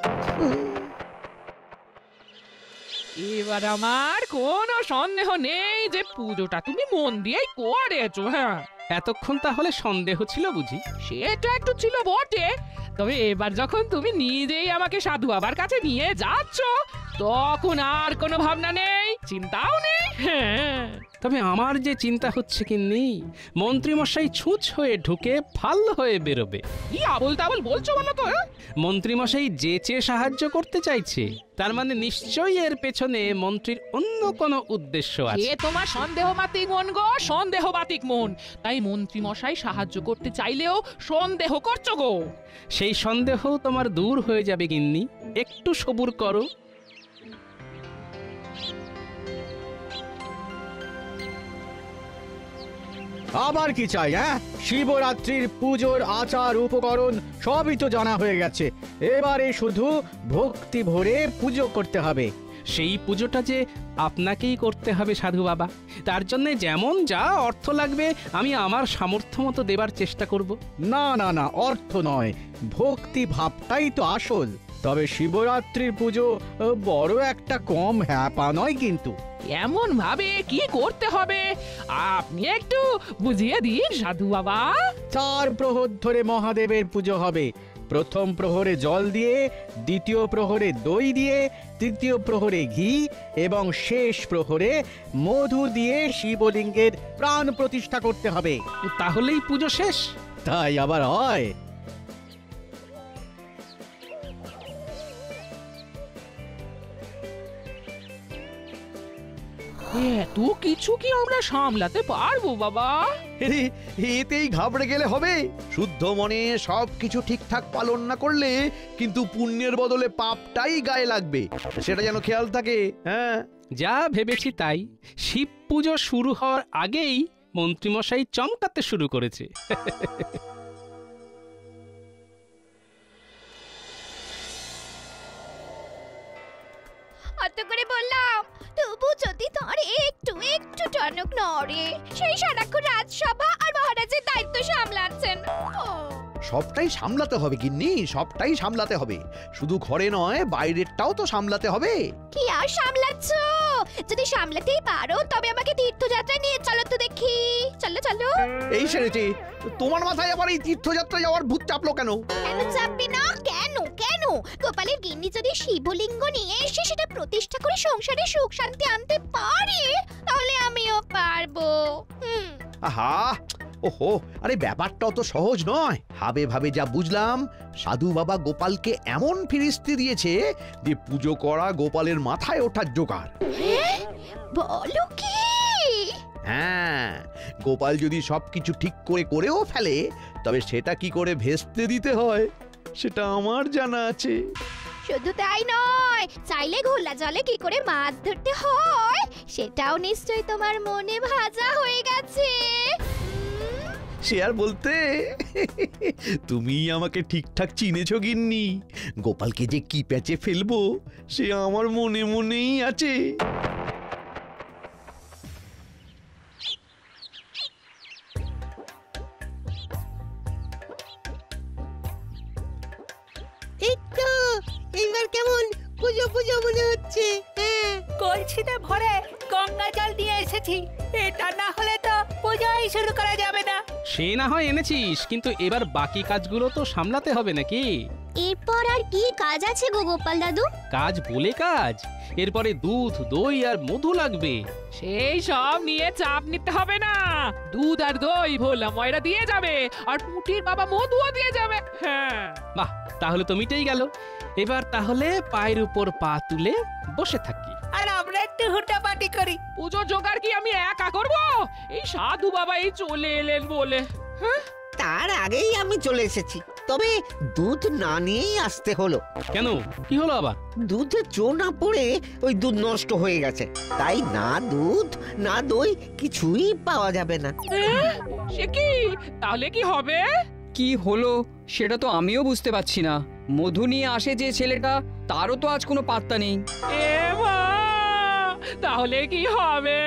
এবার আমার কোনো সন্দেহ নেই যে পুজোটা তুমি মন দিয়েই করেছো। হ্যাঁ, এতক্ষণ তাহলে সন্দেহ ছিল বুঝি? সেটা একটু ছিল বটে, তবে এবার যখন তুমি নিজেই আমাকে সাধু বাবার কাছে নিয়ে যাচ্ছ, তখন আর কোনো ভাবনা নেই, চিন্তাও নেই। হ্যাঁ, তবে আমার যে চিন্তা হচ্ছে কি নেই, মন্ত্রীমশাই ছুঁচ হয়ে ঢুকে ফাল হয়ে বেরোবে। কি আবল তাবল বলছো বলো তো? মন্ত্রীমশাই যেচে সাহায্য করতে চাইছে, তার মানে নিশ্চয়ই এর পেছনে মন্ত্রীর অন্য কোনো উদ্দেশ্য আছে। এ তোমার সন্দেহবাতিক মন গো, সন্দেহবাতিক মন। তাই মন্ত্রীমশাই সাহায্য করতে চাইলেও সন্দেহ করছো গো। সেই সন্দেহ তোমার দূর হয়ে যাবে গিন্নি, একটু সবুর করো। আবার কি চাই? হ্যাঁ, শিবরাত্রির পুজোর আচার উপকরণ সবই তো জানা হয়ে গেছে, এবারে শুধু ভক্তি ভরে পুজো করতে হবে। সেই পুজোটা যে আপনাকেই করতে হবে সাধু বাবা, তার জন্য যেমন যা অর্থ লাগবে আমি আমার সামর্থ্য মতো দেবার চেষ্টা করব। না না না, অর্থ নয়, ভক্তি ভাবটাই তো আসল। তবে শিবরাত্রির পুজো বড় একটা কম হ্যাপা নয় কিন্তু। এমন ভাবে কি করতে হবে আপনি একটু বুঝিয়ে দিন সাধু বাবা। 4 প্রহর ধরে মহাদেবের পুজো হবে। প্রথম প্রহরে জল দিয়ে, দ্বিতীয় প্রহরে দই দিয়ে, তৃতীয় প্রহরে ঘি এবং শেষ প্রহরে মধু দিয়ে শিবলিঙ্গের প্রাণ প্রতিষ্ঠা করতে হবে। তাহলেই পুজো শেষ? তাই আবার হয়? এত কিছু কি আমরা সামলাতে পারবো বাবা? এতেই ঘাবড়ে গেলে হবে? শুদ্ধ মনে সবকিছু ঠিকঠাক পালন না করলে কিন্তু পুণ্যের বদলে পাপটাই গায়ে লাগবে, সেটা যেন খেয়াল থাকে। হ্যাঁ, যা ভেবেছি তাই। শিব পুজো শুরু হওয়ার আগেই মন্ত্রীমশাই চমকাতে শুরু করেছে। অত করে বললাম, তবু যদি তোর একটু একটু টনক নড়ে, সেই সারাক্ষণ রাজসভা আর মহারাজের দায়িত্ব সামলাচ্ছেন। সবটাই সামলাতে হবে গিন্নি, সবটাই সামলাতে হবে। শুধু ঘরে নয়, বাইরেরটাও তো সামলাতে হবে। কি আর সামলাচ্ছ? যদি সামলাতেই পারো তবে আমাকে তীর্থযাত্রা নিয়ে চলো তো দেখি। চলো চলো। এই সেরেছে, তোমার মাথায় আবার এই তীর্থযাত্রা যাওয়ার ভূত চাপলো কেন? কেন চাপবে না? কেন কেন? গোপালের গিন্নি যদি শিবলিঙ্গ নিয়ে এসে সেটা প্রতিষ্ঠা করে সংসারে সুখ শান্তি আনতে পারে, তাহলে আমিও পারবো। আহা, ওহো, আরে ব্যাপারটা অত সহজ নয়। ভাবে ভাবে যা বুঝলাম, সাধু বাবা গোপালকে এমন ফিরিস্তি দিয়েছে যে পুজো করা গোপালের মাথায় ওঠার জোগাড়। বলো কি? হ্যাঁ, গোপাল যদি সবকিছু ঠিক করে করেও ফেলে, তবে সেটা কি করে ভেস্তে দিতে হয় সেটা আমার জানা আছে। শুধু তাই নয়, চাইলে ঘোলা জলে কি করে মাছ ধরতে হয় সেটাও নিশ্চয়ই তোমার মনে ভাজা হয়ে গেছে। সে আর বলতে, তুমি আমাকে ঠিকঠাক চিনেছো গিন্নি। গোপালকে যে কি প্যাচে ফেলবো সে আমার মনে মনেই আছে। এই তো এইবার কেমন পুজো পুজো মনে হচ্ছে। হ্যাঁ, কলসিতে ভরে গঙ্গা জল দিয়ে এসেছি। এটা না হলে তো পূজাই শুরু করা যাবে না। সে না হয় এনেছিস, কিন্তু এবার বাকি কাজগুলো তো সামলাতে হবে নাকি? এরপর আর কি কাজ আছে গো গোপাল দাদু? কাজ বলে কাজ, এরপরে দুধ, দই আর মধু লাগবে। সেই সব নিয়ে চাপ নিতে হবে না। দুধ আর দই ভোলা ময়রা দিয়ে যাবে, আর পুটির বাবা মধুও দিয়ে যাবে। হ্যাঁ, বাহ, তাহলে তো মিটেই গেল। এবার তাহলে পায়ের উপর পা তুলে বসে থাকি, আর আমরা একটু হুটাপাটি করি। পুজোর জোগাড় কি আমি একা করব? এই সাধু বাবা এই চলে এলেন বলে। হ্যাঁ, তার আগেই আমি চলে এসেছি, তবে দুধ না নিয়েই আসতে হলো। কেন, কি হলো আবার? দুধে চো না পড়ে ওই দুধ নষ্ট হয়ে গেছে, তাই না দুধ না দই কিছুই পাওয়া যাবে না। সে কি, তাহলে কি হবে? কি হলো সেটা তো আমিও বুঝতে পারছি না। মধু নিয়ে আসে যে ছেলেটা, তারও তো আজ কোনো পাত্তা নেই। এ মা, তাহলে কি হবে?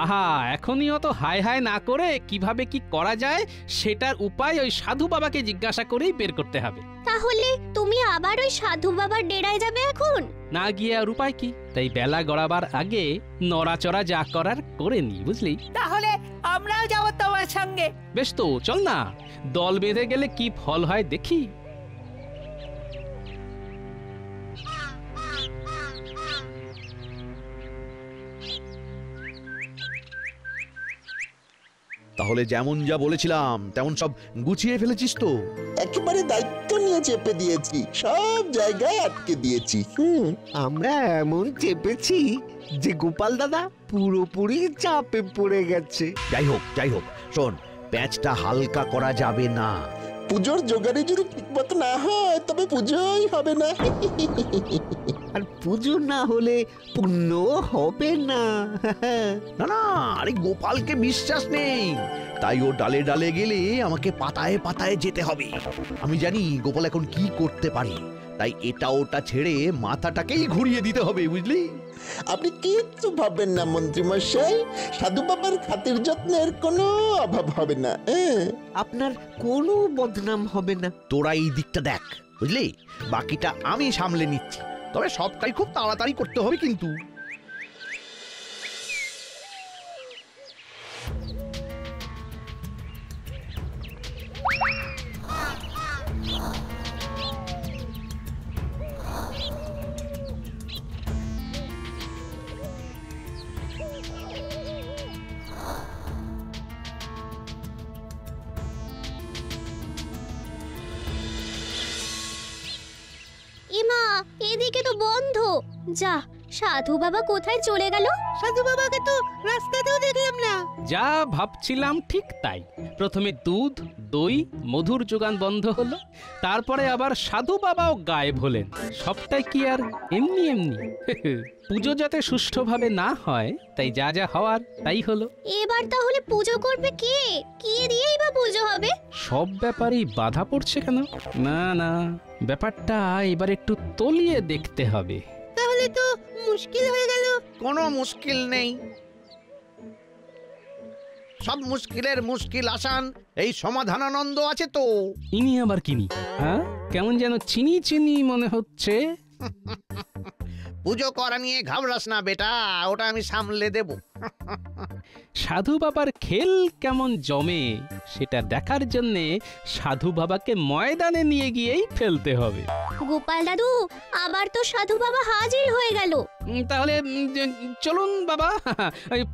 আহা, এখনই অত হাই হাই না করে কিভাবে কি করা যায় সেটার উপায় ওই সাধু বাবাকে জিজ্ঞাসা করেই বের করতে হবে। তাহলে তুমি আবার ওই সাধু বাবার ডেরায় যাবে এখন? না গিয়ে আর উপায় কি? তাই বেলা গড়াবার আগে নড়াচড়া যা করার করে নি, বুঝলি? তাহলে আমরাও যাব তোমার সঙ্গে। বেশ তো, চল না, দল বেঁধে গেলে কি ফল হয় দেখি। তাহলে যেমন যা বলেছিলাম তেমন সব গুছিয়ে ফেলেছিস তো? একেবারে দায়িত্ব নিয়ে চেপে দিয়েছি, সব জায়গায় আটকে দিয়েছি। আমরা এমন চেপেছি যে গোপাল দাদা পুরোপুরি চাপে পড়ে গেছে। যাই হোক, শোন, প্যাঁচটা হালকা করা যাবে না। পুজোর জোগাড়ে যদি ঠিকমতো না হয় তবে পুজোই হবে না। আর পুজো না হলে পুণ্য হবে না। না না, আরে গোপালকে বিশ্বাস নেই, তাই ও ডালে ডালে গেলে আমাকে পাতায় পাতায় যেতে হবে। আমি জানি গোপাল এখন কি করতে পারে, তাই এটা ওটা ছেড়ে মাথাটাকেই ঘুরিয়ে দিতে হবে, বুঝলি? আপনি কিচ্ছু ভাববেন না মন্ত্রী মশাই, সাধু বাবার খাতির যত্নের কোনো অভাব হবে না। আপনার কোনো বদনাম হবে না। তোরা এই দিকটা দেখ, বুঝলি? বাকিটা আমি সামলে নিচ্ছি, তবে সবটাই খুব তাড়াতাড়ি করতে হবে কিন্তু। ইমা, এদিকে তো বন্ধ। যা, সাধু বাবা কোথায় চলে গেল? সাধু বাবাকে তো রাস্তাতেও দেখলাম না। যা ভাবছিলাম ঠিক তাই। প্রথমে দুধ, দই, মধুর যোগান বন্ধ হলো, তারপরে আবার সাধু বাবাও গায়েব হলেন। সবটাই কি আর এমনি এমনি? পুজো যাতে সুষ্ঠুভাবে না হয় তাই যা যা হওয়ার তাই হলো। এবার তাহলে পুজো করবে কে? কি দিয়েই বা পুজো হবে? সব ব্যাপারেই বাধা পড়ছে কেন? না না, ব্যাপারটা এবার একটু তলিয়ে দেখতে হবে। তাহলে তো মুশকিল হয়ে গেল। কোনো মুশকিল নেই, সব মুশকিলের মুশকিল আসান এই সমাধানানন্দ আছে তো। ইনি আবার কিনি? হ্যাঁ, কেমন যেন চিনি চিনি মনে হচ্ছে। পুজো করা নিয়ে ঘাবড়াস না বেটা, ওটা আমি সামলে দেব। সাধু বাবার খেল কেমন জমে সেটা দেখার জন্যে সাধু বাবাকে ময়দানে নিয়ে গিয়েই ফেলতে হবে। গোপাল দাদু, আবার তো সাধু বাবা হাজির হয়ে গেল। তাহলে চলুন বাবা,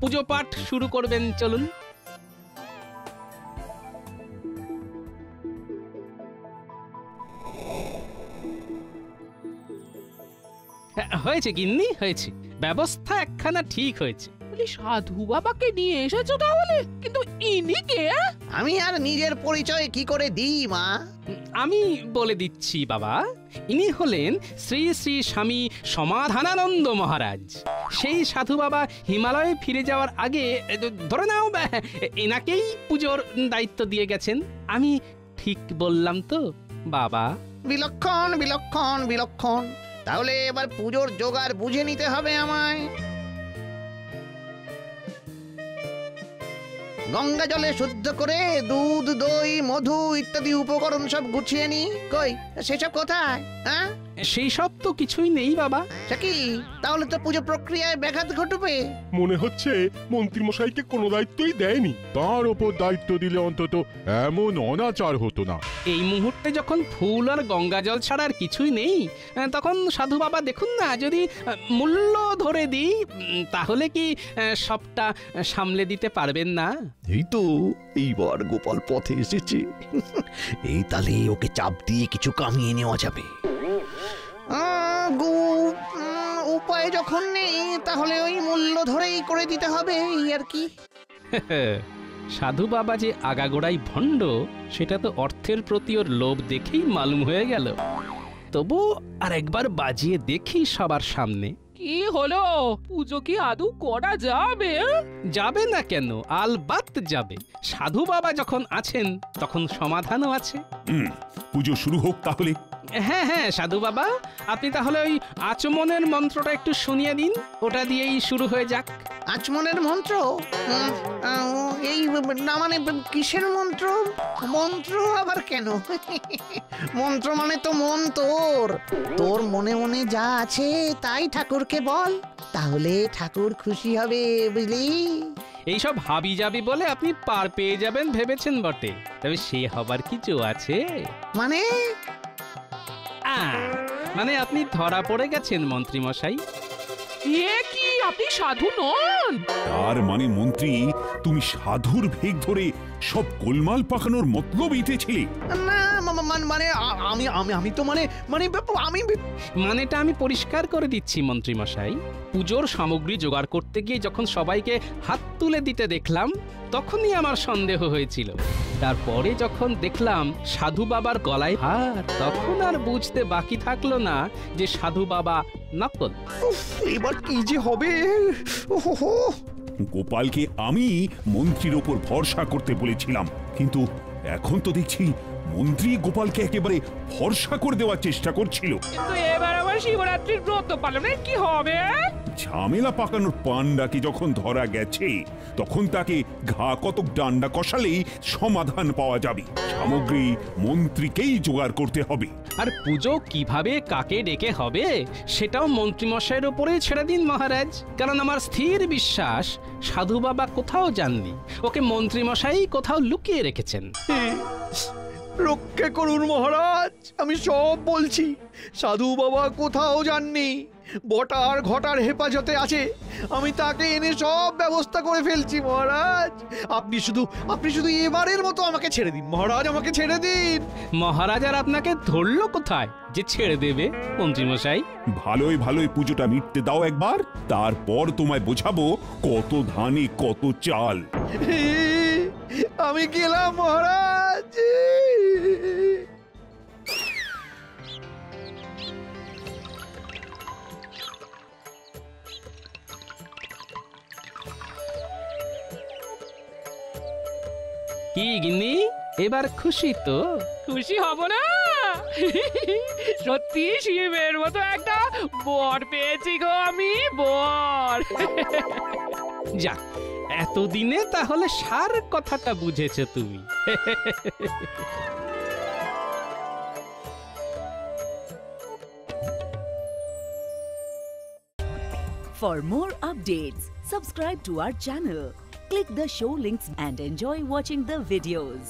পুজো পাঠ শুরু করবেন, চলুন। হয়েছে গিন্নি, হয়েছে, ব্যবস্থা একখানা ঠিক হয়েছে। সাধু বাবাকে নিয়ে এসেছো তাহলে? কিন্তু ইনি কে? আমি আর নিজের পরিচয় কি করে দিই মা? আমি বলে দিচ্ছি বাবা, ইনি হলেন শ্রী শ্রী স্বামী সমাধানানন্দ মহারাজ। সেই সাধু বাবা হিমালয়ে ফিরে যাওয়ার আগে ধরে নাও এনাকেই পুজোর দায়িত্ব দিয়ে গেছেন। আমি ঠিক বললাম তো বাবা? বিলক্ষণ বিলক্ষণ বিলক্ষণ। তাহলে এবার পুজোর জোগাড় বুঝে নিতে হবে আমায়। গঙ্গা জলে শুদ্ধ করে দুধ, দই, মধু ইত্যাদি উপকরণ সব গুছিয়ে নি। কই সেসব কোথায়? হ্যাঁ, সেই সব তো কিছুই নেই বাবা। কি তাহলে তো পুজো প্রক্রিয়ায় ব্যাঘাত ঘটবে। মনে হচ্ছে মন্ত্রী মশাইকে কোনো দায়িত্বই দেয়নি। তার ওপর দায়িত্ব দিলে অন্তত এমন অনাচার হতো না। এই মুহূর্তে যখন ফুল আর গঙ্গা জল ছাড়া আর কিছুই নেই, তখন সাধু বাবা দেখুন না, যদি মূল্য ধরে দিই তাহলে কি সবটা সামলে দিতে পারবেন না? এই তো এইবার গোপাল পথে এসেছে, এই তালে ওকে চাপ দিয়ে কিছু কামিয়ে নেওয়া যাবে। উপায় যখন নেই তাহলে ওই মূল্য ধরেই করে দিতে হবে আর কি। সাধু বাবা যে আগাগোড়াই ভণ্ড সেটা তো অর্থের প্রতি ওর লোভ দেখেই মালুম হয়ে গেল। তবু আর একবার বাজিয়ে দেখি সবার সামনে। কি হলো, পুজো কি আদৌ করা যাবে? যাবে না কেন, আলবাত যাবে। সাধু বাবা যখন আছেন তখন সমাধানও আছে। পুজো শুরু হোক তাহলে। হ্যাঁ হ্যাঁ সাধু বাবা, আপনি তাহলে ওই আচমনের মন্ত্রটা একটু শুনিয়ে দিন, ওটা দিয়েই শুরু হয়ে যাক। আচমনের মন্ত্র? এই না মানে কিসের মন্ত্র? মন্ত্র আবার কেন? মন্ত্র মানে তো মন তোর। তোর মনে মনে যা আছে তাই ঠাকুরকে বল, তাহলে ঠাকুর খুশি হবে, বুঝলি? এইসব হাবি যাবি বলে আপনি পার পেয়ে যাবেন ভেবেছেন বটে, তবে সে হবার কিছু আছে? মানে আপনি ধরা পড়ে গেছেন মন্ত্রী মশাই। এ কি, আপনি সাধু নন? তার মানে মন্ত্রী, তুমি সাধুর ভেগ ধরে সব গোলমাল পাকানোর মতলব ইতেছিলে? না মানে আমি তো মানেটা আমি পরিষ্কার করে দিচ্ছি মন্ত্রী মশাই। পুজোর সামগ্রী জোগাড় করতে গিয়ে যখন সবাইকে হাত তুলে দিতে দেখলাম তখনই আমার সন্দেহ হয়েছিল। তারপরে যখন দেখলাম সাধু বাবার গলায় হার, তখন আর বুঝতে বাকি থাকলো না যে সাধু বাবা নকল। এবার কি যে হবে? গোপালকে আমি মন্ত্রীর ওপর ভরসা করতে বলেছিলাম, কিন্তু এখন তো দেখছি মন্ত্রী গোপালকে একেবারে ভরসা করে দেওয়ার চেষ্টা করছিল। কিন্তু এবার আবার শিবরাত্রির ব্রত পালনের কি হবে? ঝামেলা পাকানোর পান্ডাকে যখন ধরা গেছে তখন তাকে ঘা কতক ডান্ডা কষালেই সমাধান পাওয়া যাবে। সামগ্রী মন্ত্রীকেই জোগাড় করতে হবে। আর পুজো কিভাবে কাকে ডেকে হবে সেটাও মন্ত্রী মশাইয়ের উপরেই ছেড়ে দিন মহারাজ, কারণ আমার স্থির বিশ্বাস সাধু বাবা কোথাও যাননি, ওকে মন্ত্রী মশাই কোথাও লুকিয়ে রেখেছেন। রক্ষে করুন মহারাজ, আমি সব বলছি, সাধু বাবা কোথাও যাননি, বটার ঘটার হেফাজতে আছে। আমি তাকে এনে সব ব্যবস্থা করে ফেলছি মহারাজ। আপনি শুধু এবারের মতো আমাকে ছেড়ে দিন মহারাজ, আমাকে ছেড়ে দিন। মহারাজ আর আপনাকে ধরলো কোথায় যে ছেড়ে দেবে মন্ত্রী মশাই? ভালোই পুজোটা মিটতে দাও একবার, তারপর তোমায় বোঝাবো কত ধানে কত চাল। আমি গেলাম মহারাজ। কি গিন্নি, এবার খুশি তো? খুশি হব না? সত্যি শিবের মতো একটা বর পেয়েছি গো আমি, বর। যাক, এতদিনে তাহলে সার কথাটা বুঝেছো তুমি। For more updates, subscribe to our channel, click the show links and enjoy watching the videos.